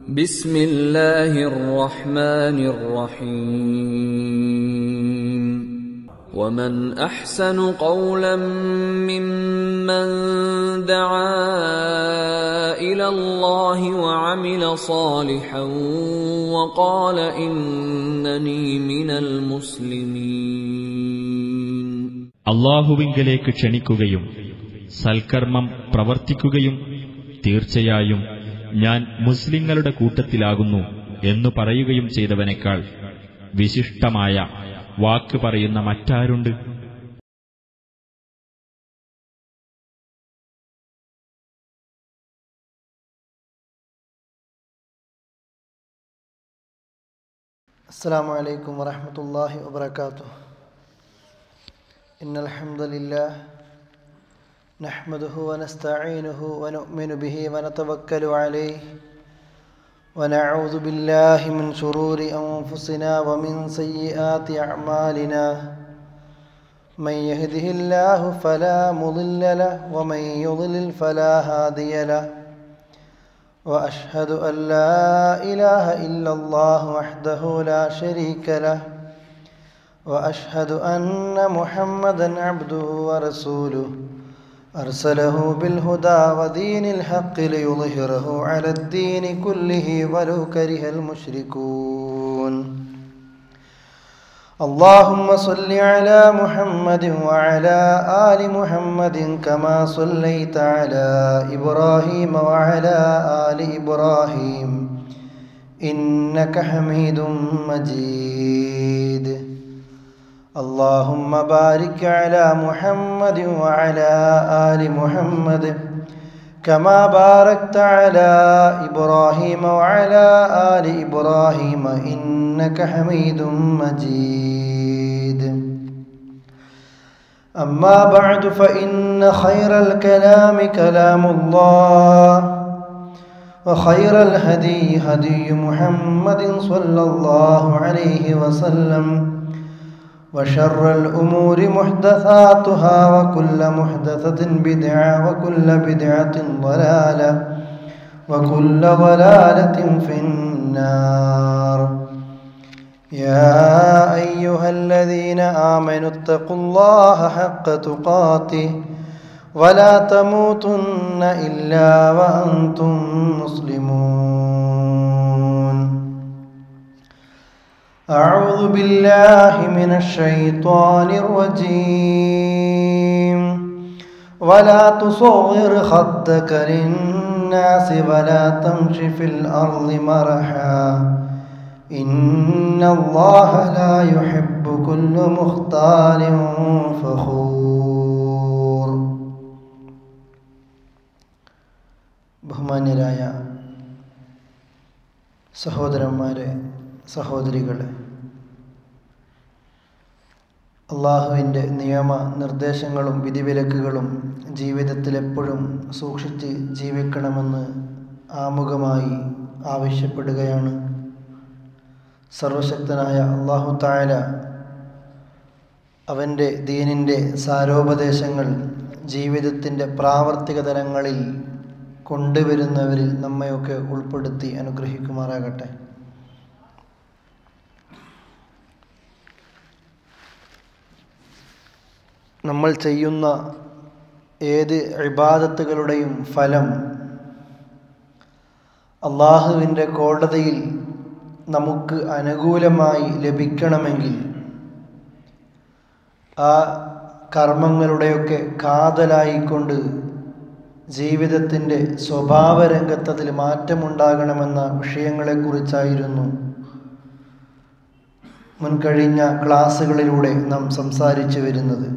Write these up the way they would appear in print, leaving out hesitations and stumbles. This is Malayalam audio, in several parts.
بسم الله الرحمن الرحيم ومن أحسن قولا ممن دعا إلى الله وعمل صالحا وقال إنني من المسلمين. അല്ലാഹുവിങ്കലേക്ക് ക്ഷണിക്കുകയും സൽക്കർമ്മം പ്രവർത്തിക്കുകയും തീർച്ചയായും ഞാൻ മുസ്ലിങ്ങളുടെ കൂട്ടത്തിലാകുന്നു എന്നു പറയുകയും ചെയ്തവനേക്കാൾ വിശിഷ്ടമായ വാക്ക് പറയുന്ന മറ്റാരുണ്ട്? അസ്സലാമു അലൈക്കും വറഹ്മത്തുള്ളാഹി വബറകാതുഹു. ഇന്നൽ ഹംദലില്ലാഹ് നഹ്മദുഹു വനസ്തഈനുഹു വനുഅ്മിനു ബിഹി വനതവക്കലു അലൈഹി വനഊദു ബില്ലാഹി മിൻ ശുറൂരി അൻഫുസിനാ വമിൻ സയ്യിആതി അഅ്മാലിനാ മൻ യഹ്ദിഹില്ലാഹു ഫലാ മുളില്ല ലഹു വമൻ യുളിൽ ഫലാ ഹാദിയ ലഹു وأشهد أن لا إله إلا الله وحده لا شريك له وأشهد أن محمدا عبده ورسوله أرسله بالهدى ودين الحق ليظهره على الدين كله ولو كره المشركون. اللهم صل على محمد وعلى آل محمد كما صليت على إبراهيم وعلى آل إبراهيم إنك حميد مجيد. اللهم بارك على محمد وعلى آل محمد كما باركت على إبراهيم وعلى آل إبراهيم إنك حميد مجيد. أما بعد فإن خير الكلام كلام الله وخير الهدي هدي محمد صلى الله عليه وسلم وشر الأمور محدثاتها وكل محدثة بدعة وكل بدعة ضلالة وكل ضلالة في النار. يا أيها الذين آمنوا اتقوا الله حق تقاته ولا تموتن إلا وأنتم مسلمون. أعوذ بالله من الشيطان الرجيم. ولا تصغر خدك للناس ولا تمش في الأرض مرحا إن الله لا يحب كل مختال فخور. ബഹുമാന്യരായ സഹോദരന്മാരെ, സഹോദരികളെ, അള്ളാഹുവിൻ്റെ നിയമ നിർദ്ദേശങ്ങളും വിധിവിലക്കുകളും ജീവിതത്തിൽ എപ്പോഴും സൂക്ഷിച്ച് ജീവിക്കണമെന്ന് ആമുഖമായി ആവശ്യപ്പെടുകയാണ്. സർവശക്തനായ അല്ലാഹു തആല അവൻ്റെ ദീനിൻ്റെ സാരോപദേശങ്ങൾ ജീവിതത്തിൻ്റെ പ്രാവർത്തിക തലങ്ങളിൽ കൊണ്ടുവരുന്നവരിൽ നമ്മയൊക്കെ ഉൾപ്പെടുത്തി അനുഗ്രഹിക്കുമാറാകട്ടെ. നമ്മൾ ചെയ്യുന്ന ഏത് ഇബാദത്തുകളുടെയും ഫലം അള്ളാഹുവിൻ്റെ കോടതിയിൽ നമുക്ക് അനുകൂലമായി ലഭിക്കണമെങ്കിൽ ആ കർമ്മങ്ങളുടെയൊക്കെ കാതലായിക്കൊണ്ട് ജീവിതത്തിൻ്റെ സ്വഭാവരംഗത്തതിൽ മാറ്റമുണ്ടാകണമെന്ന വിഷയങ്ങളെക്കുറിച്ചായിരുന്നു മുൻകഴിഞ്ഞ ക്ലാസ്സുകളിലൂടെ നാം സംസാരിച്ചു വരുന്നത്.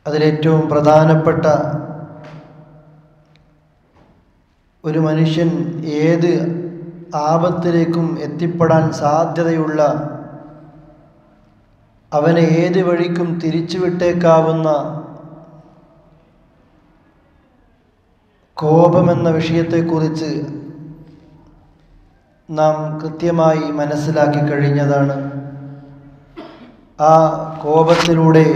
അതിലേറ്റവും പ്രധാനപ്പെട്ട ഒരു മനുഷ്യൻ ഏത് ആപത്തിലേക്കും എത്തിപ്പെടാൻ സാധ്യതയുള്ള, അവനെ ഏത് വഴിക്കും തിരിച്ചുവിട്ടേക്കാവുന്ന കോപമെന്ന വിഷയത്തെക്കുറിച്ച് നാം കൃത്യമായി മനസ്സിലാക്കി കഴിഞ്ഞതാണ്. ആ കോപത്തിലൂടെ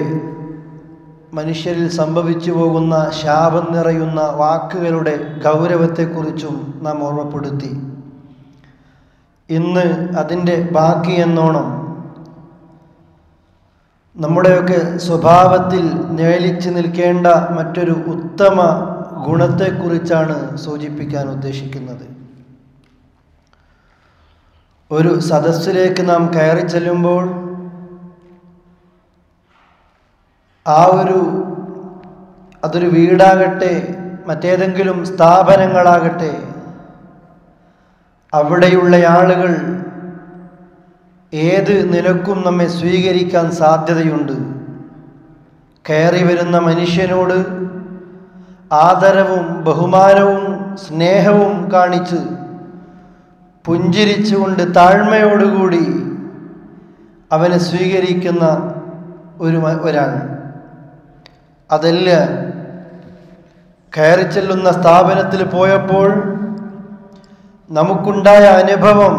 മനുഷ്യരിൽ സംഭവിച്ചു പോകുന്ന ശാപം നിറയുന്ന വാക്കുകളുടെ ഗൗരവത്തെക്കുറിച്ചും നാം ഓർമ്മപ്പെടുത്തി. ഇന്ന് അതിൻ്റെ ബാക്കി എന്നോണം നമ്മുടെയൊക്കെ സ്വഭാവത്തിൽ നിഴലിച്ചു നിൽക്കേണ്ട മറ്റൊരു ഉത്തമ ഗുണത്തെക്കുറിച്ചാണ് സൂചിപ്പിക്കാൻ ഉദ്ദേശിക്കുന്നത്. ഒരു സദസ്സിലേക്ക് നാം കയറി ചെല്ലുമ്പോൾ അതൊരു വീടാകട്ടെ മറ്റേതെങ്കിലും സ്ഥാപനങ്ങളാകട്ടെ, അവിടെയുള്ള ആളുകൾ ഏത് നിലക്കും നമ്മെ സ്വീകരിക്കാൻ സാധ്യതയുണ്ട്. കയറി വരുന്ന മനുഷ്യനോട് ആദരവും ബഹുമാനവും സ്നേഹവും കാണിച്ച് പുഞ്ചിരിച്ചുകൊണ്ട് താഴ്മയോടുകൂടി അവനെ സ്വീകരിക്കുന്ന ഒരാൾ. അതല്ല, കയറി ചെല്ലുന്ന സ്ഥാപനത്തിൽ പോയപ്പോൾ നമുക്കുണ്ടായ അനുഭവം,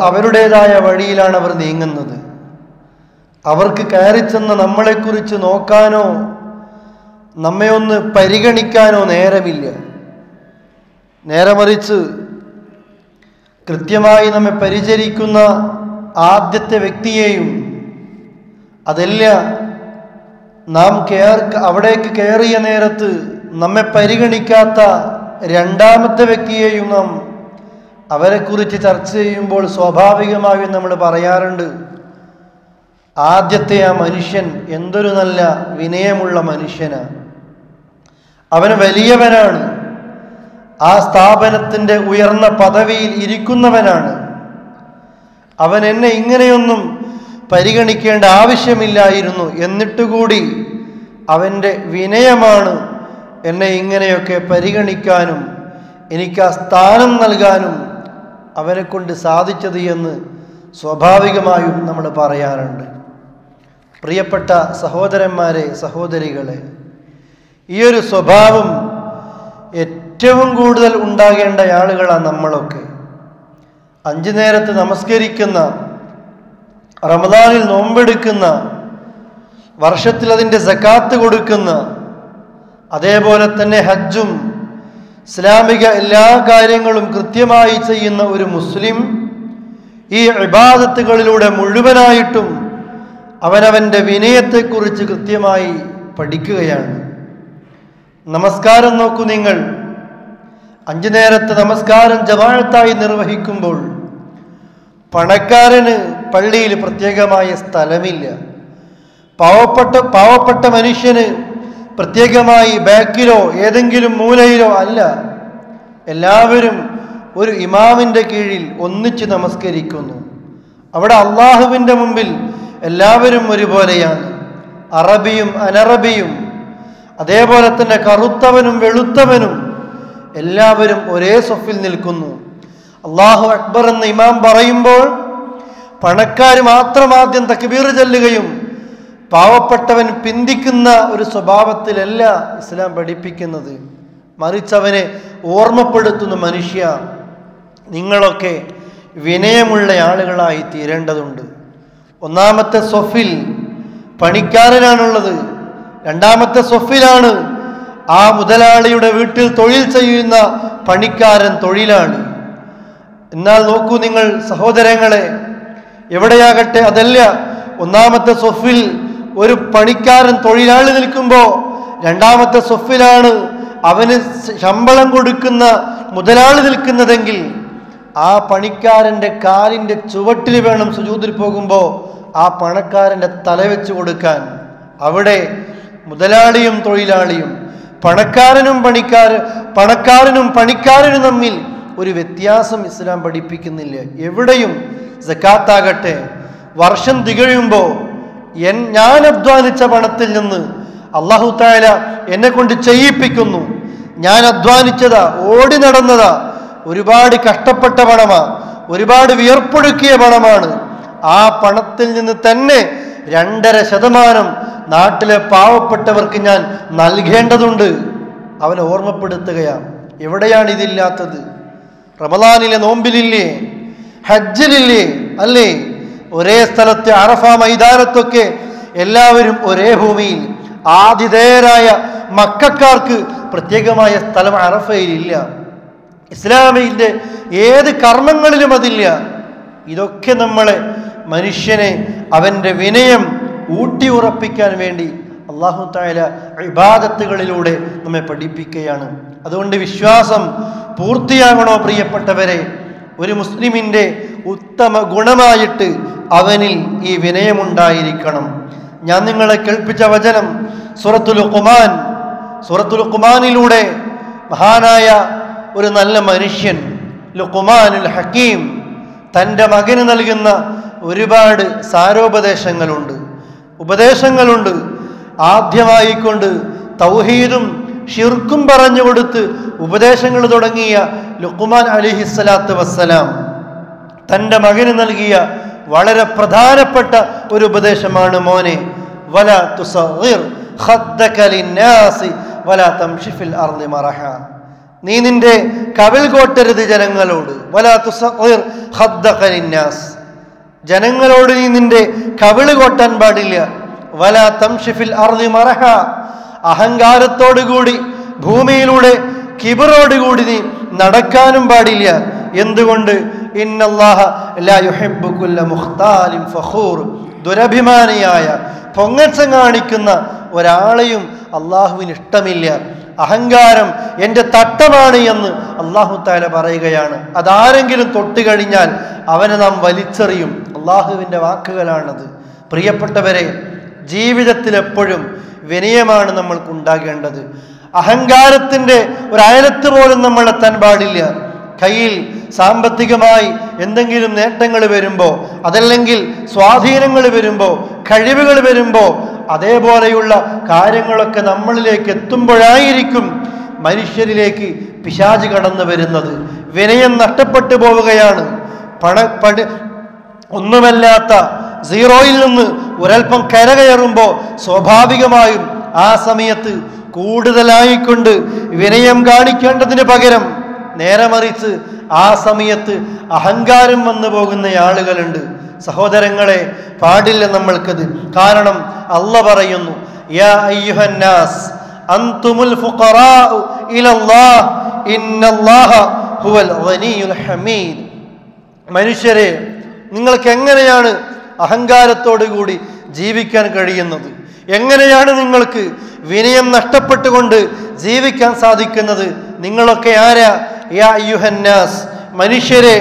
അവരുടേതായ വഴിയിലാണ് അവർ നീങ്ങുന്നത്. അവർക്ക് കയറി ചെന്ന നമ്മളെക്കുറിച്ച് നോക്കാനോ നമ്മെ ഒന്ന് പരിഗണിക്കാനോ നേരമില്ല. നേരെ മറിച്ച് കൃത്യമായി നമ്മെ പരിചരിക്കുന്ന ആദ്യത്തെ വ്യക്തിയെയും, അതല്ല നാം അവിടേക്ക് കയറിയ നേരത്ത് നമ്മെ പരിഗണിക്കാത്ത രണ്ടാമത്തെ വ്യക്തിയെയും നാം അവരെക്കുറിച്ച് ചർച്ച ചെയ്യുമ്പോൾ സ്വാഭാവികമായും നമ്മൾ പറയാറുണ്ട്, ആദ്യത്തെ ആ മനുഷ്യൻ എന്തൊരു നല്ല വിനയമുള്ള മനുഷ്യനാണ്, അവൻ വലിയവനാണ്, ആ സ്ഥാപനത്തിൻ്റെ ഉയർന്ന പദവിയിൽ ഇരിക്കുന്നവനാണ്, അവൻ എന്നെ ഇങ്ങനെയൊന്നും പരിഗണിക്കേണ്ട ആവശ്യമില്ലായിരുന്നു, എന്നിട്ടുകൂടി അവൻ്റെ വിനയമാണ് എന്നെ ഇങ്ങനെയൊക്കെ പരിഗണിക്കാനും എനിക്ക് ആ സ്ഥാനം നൽകാനും അവനെ കൊണ്ട് സാധിച്ചത് എന്ന് സ്വാഭാവികമായും നമ്മൾ പറയാറുണ്ട്. പ്രിയപ്പെട്ട സഹോദരന്മാരെ, സഹോദരികളെ, ഈ ഒരു സ്വഭാവം ഏറ്റവും കൂടുതൽ ഉണ്ടാകേണ്ട ആളുകളാണ് നമ്മളൊക്കെ. 5 നേരത്ത് നമസ്കരിക്കുന്ന, റമദാനിൽ നോമ്പെടുക്കുന്ന, വർഷത്തിൽ അതിൻ്റെ സക്കാത്ത് കൊടുക്കുന്ന, അതേപോലെ തന്നെ ഹജ്ജും ഇസ്ലാമിക എല്ലാ കാര്യങ്ങളും കൃത്യമായി ചെയ്യുന്ന ഒരു മുസ്ലിം ഈ ഇബാദത്തുകളിലൂടെ മുഴുവനായിട്ടും അവനവൻ്റെ വിനയത്തെക്കുറിച്ച് കൃത്യമായി പഠിക്കുകയാണ്. നമസ്കാരം നോക്കൂ നിങ്ങൾ. 5 നേരത്തെ നമസ്കാരം ജമാഅത്തായി നിർവഹിക്കുമ്പോൾ പണക്കാരന് പള്ളിയിൽ പ്രത്യേകമായ സ്ഥലമില്ല. പാവപ്പെട്ട മനുഷ്യന് പ്രത്യേകമായി ബാക്കിലോ ഏതെങ്കിലും മൂലയിലോ അല്ല. എല്ലാവരും ഒരു ഇമാമിൻ്റെ കീഴിൽ ഒന്നിച്ച് നമസ്കരിക്കുന്നു. അവിടെ അള്ളാഹുവിൻ്റെ മുമ്പിൽ എല്ലാവരും ഒരുപോലെയാണ്. അറബിയും അനറബിയും, അതേപോലെ തന്നെ കറുത്തവനും വെളുത്തവനും എല്ലാവരും ഒരേ സൊഫിൽ നിൽക്കുന്നു. അല്ലാഹു അക്ബർ എന്ന് ഇമാം പറയുമ്പോൾ പണക്കാർ മാത്രം ആദ്യം തക്ബീർ ചൊല്ലുകയും പാവപ്പെട്ടവൻ പിന്തിക്കുന്ന ഒരു സ്വഭാവത്തിലല്ല ഇസ്ലാം പഠിപ്പിക്കുന്നത്. മറിച്ച് അവനെ ഓർമ്മപ്പെടുത്തുന്ന, മനുഷ്യ, നിങ്ങളൊക്കെ വിനയമുള്ള ആളുകളായി തീരേണ്ടതുണ്ട്. ഒന്നാമത്തെ സൊഫിൽ പണിക്കാരനാണുള്ളത്, രണ്ടാമത്തെ സൊഫിലാണ് ആ മുതലാളിയുടെ വീട്ടിൽ തൊഴിൽ ചെയ്യുന്ന പണിക്കാരൻ, തൊഴിലാളി. എന്നാൽ നോക്കൂ നിങ്ങൾ സഹോദരങ്ങളെ, എവിടെയാകട്ടെ അതല്ല, ഒന്നാമത്തെ സൊഫിൽ ഒരു പണിക്കാരൻ തൊഴിലാളി നിൽക്കുമ്പോൾ രണ്ടാമത്തെ സൊഫിലാണ് അവന് ശമ്പളം കൊടുക്കുന്ന മുതലാളി നിൽക്കുന്നതെങ്കിൽ ആ പണിക്കാരൻ്റെ കാലിൻ്റെ ചുവട്ടിൽ വേണം സുജൂദിൽ പോകുമ്പോൾ ആ പണക്കാരൻ്റെ തല വെച്ച് കൊടുക്കാൻ. അവിടെ മുതലാളിയും തൊഴിലാളിയും, പണക്കാരനും പണിക്കാരനും തമ്മിൽ ഒരു വ്യത്യാസം ഇസ്ലാം പഠിപ്പിക്കുന്നില്ല. എവിടെയും സക്കാത്താകട്ടെ, വർഷം തികഴുമ്പോൾ ഞാൻ അധ്വാനിച്ച പണത്തിൽ നിന്ന് അല്ലാഹു തആല എന്നെ കൊണ്ട് ചെയ്യിപ്പിക്കുന്നു. ഞാൻ അധ്വാനിച്ചതാ, ഓടി നടന്നതാ, ഒരുപാട് കഷ്ടപ്പെട്ട പണമാ, ഒരുപാട് വിയർപ്പൊഴുക്കിയ പണമാണ്. ആ പണത്തിൽ നിന്ന് തന്നെ 2.5% നാട്ടിലെ പാവപ്പെട്ടവർക്ക് ഞാൻ നൽകേണ്ടതുണ്ട്. അവനെ ഓർമ്മപ്പെടുത്തുകയാണ്. എവിടെയാണ് ഇതില്ലാത്തത്? റമദാനിലെ നോമ്പിലില്ലേ? ഹജ്ജിലില്ലേ? അല്ലേ? ഒരേ സ്ഥലത്തെ അറഫ മൈതാനത്തൊക്കെ എല്ലാവരും ഒരേ ഭൂമിയിൽ. ആതിഥേയരായ മക്കക്കാർക്ക് പ്രത്യേകമായ സ്ഥലം അറഫയിലില്ല. ഇസ്ലാമിന്റെ ഏത് കർമ്മങ്ങളിലും അതില്ല. ഇതൊക്കെ നമ്മളെ മനുഷ്യനെ അവന്റെ വിനയം ഊട്ടി ഉറപ്പിക്കാൻ വേണ്ടി അല്ലാഹു തആല ഇബാദത്തുകളിലൂടെ നമ്മെ പഠിപ്പിക്കുകയാണ്. അതുകൊണ്ട് വിശ്വാസം പൂർത്തിയാകണോ പ്രിയപ്പെട്ടവരെ, ഒരു മുസ്ലിമിന്റെ ഉത്തമ ഗുണമായിട്ട് അവനിൽ ഈ വിനയമുണ്ടായിരിക്കണം. ഞാൻ നിങ്ങളെ കേൾപ്പിച്ച വചനം സൂറത്തുൽ ലുഖ്മാനിലൂടെ മഹാനായ ഒരു നല്ല മനുഷ്യൻ ലുഖ്മാനുൽ ഹക്കീം തൻ്റെ മകന് നൽകുന്ന ഒരുപാട് ഉപദേശങ്ങളുണ്ട്. ആദ്യമായിക്കൊണ്ട് തൗഹീദും ഷിർക്കും പറഞ്ഞു കൊടുത്ത് ഉപദേശങ്ങൾ തുടങ്ങിയ ലുഖ്മാൻ അലൈഹിസ്സലാത്തു വസ്സലാം തൻ്റെ മകന് നൽകിയ വളരെ പ്രധാനപ്പെട്ട ഒരു ഉപദേശമാണ്, മോനെ വലാ തുസഗ്ഹിർ ഖദ്ദക ലിന്നാസി വലാ തംശി ഫിൽ അർളി മറഹ. നീ നിന്റെ കവിൾ കോട്ടരുത് ജനങ്ങളോട്. വലാ തുസഗ്ഹിർ ഖദ്ദക ലിന്നാസ്, ജനങ്ങളോട് നീ നിന്റെ കവിള് കോട്ടാൻ പാടില്ല. വലാ തംശി ഫിൽ അർളി മറഹ, അഹങ്കാരത്തോടുകൂടി ഭൂമിയിലൂടെ കിബറോടുകൂടി നീ നടക്കാനും പാടില്ല. എന്തുകൊണ്ട്? ഇന്നല്ലാഹ ലാ യുഹിബ്ബു കുല്ല മുഖ്താലിൻ ഫഖൂർ, ദുരഭിമാനിയായ പൊങ്ങച്ചം കാണിക്കുന്ന ഒരാളെയും അള്ളാഹുവിന് ഇഷ്ടമില്ല. അഹങ്കാരം എൻ്റെ തട്ടമാണ് എന്ന് അല്ലാഹു തആല പറയുകയാണ്. അതാരെങ്കിലും തൊട്ട് കഴിഞ്ഞാൽ അവനെ നാം വലിച്ചെറിയും. അള്ളാഹുവിൻ്റെ വാക്കുകളാണത്. പ്രിയപ്പെട്ടവരെ, ജീവിതത്തിൽ എപ്പോഴും വിനയമാണ് നമ്മൾക്കുണ്ടാകേണ്ടത്. അഹങ്കാരത്തിൻ്റെ ഒരു അയലത്ത് പോലും നമ്മൾ എത്താൻ പാടില്ല. കയ്യിൽ സാമ്പത്തികമായി എന്തെങ്കിലും നേട്ടങ്ങൾ വരുമ്പോൾ, അതല്ലെങ്കിൽ സ്വാധീനങ്ങൾ വരുമ്പോൾ, കഴിവുകൾ വരുമ്പോൾ, അതേപോലെയുള്ള കാര്യങ്ങളൊക്കെ നമ്മളിലേക്ക് എത്തുമ്പോഴായിരിക്കും മനുഷ്യരിലേക്ക് പിശാച് കടന്നു വരുന്നത്. വിനയം നഷ്ടപ്പെട്ടു പോവുകയാണ്. ഒന്നുമല്ലാത്ത സീറോയിൽ നിന്ന് ഒരൽപ്പം കരകയറുമ്പോൾ സ്വാഭാവികമായും ആ സമയത്ത് കൂടുതലായിക്കൊണ്ട് വിനയം കാണിക്കേണ്ടതിന് പകരം നേരെ മറിച്ച് ആ സമയത്ത് അഹങ്കാരം വന്നു പോകുന്ന ആളുകളുണ്ട്. സഹോദരങ്ങളെ, പാടില്ല നമ്മൾക്കത്. കാരണം അല്ലാഹ് പറയുന്നു, യാ അയ്യുഹന്നാസ് അൻതുമുൽ ഫുഖറാഉ ഇലല്ലാഹ് ഇന്നല്ലാഹ ഹുവൽ ഗനിയുൽ ഹമീദ്. മനുഷ്യരെ, നിങ്ങൾക്ക് എങ്ങനെയാണ് അഹങ്കാരത്തോടു കൂടി ജീവിക്കാൻ കഴിയുന്നത്? എങ്ങനെയാണ് നിങ്ങൾക്ക് വിനയം നഷ്ടപ്പെട്ടുകൊണ്ട് ജീവിക്കാൻ സാധിക്കുന്നത്? നിങ്ങളൊക്കെ ആരാ? യാ അയ്യുഹന്നാസ്, മനുഷ്യരെ,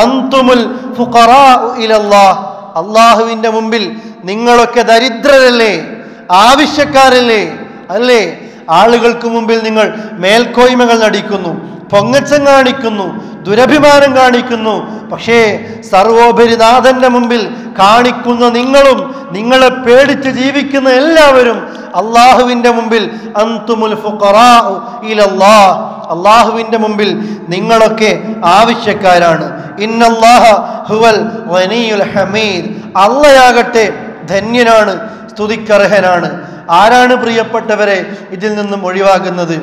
അൻതുമുൽ ഫുഖറാഉ ഇലല്ലാഹ്, അല്ലാഹുവിൻ്റെ മുമ്പിൽ നിങ്ങളൊക്കെ ദരിദ്രരല്ലേ, ആവശ്യക്കാരല്ലേ? അല്ലേ? ആളുകൾക്ക് മുമ്പിൽ നിങ്ങൾ മേൽക്കോയ്മകൾ നടിക്കുന്നു, പൊങ്ങച്ചം കാണിക്കുന്നു, ദുരഭിമാനം കാണിക്കുന്നു. പക്ഷേ സർവോപരിനാഥന്റെ മുമ്പിൽ കാണിക്കുന്ന നിങ്ങളും നിങ്ങളെ പേടിച്ച് ജീവിക്കുന്ന എല്ലാവരും അള്ളാഹുവിൻ്റെ മുമ്പിൽ അൻതുമുൽ ഫുഖറാഉ ഇലല്ലാഹ്, അള്ളാഹുവിൻ്റെ മുമ്പിൽ നിങ്ങളൊക്കെ ആവശ്യക്കാരാണ്. ഇന്നല്ലാഹ ഹുവൽ ഗനിയുൽ ഹമീദ്, അള്ളയാകട്ടെ ധന്യനാണ്, സ്തുതിക്കർഹനാണ്. ആരാണ് പ്രിയപ്പെട്ടവരെ ഇതിൽ നിന്നും ഒഴിവാകുന്നത്?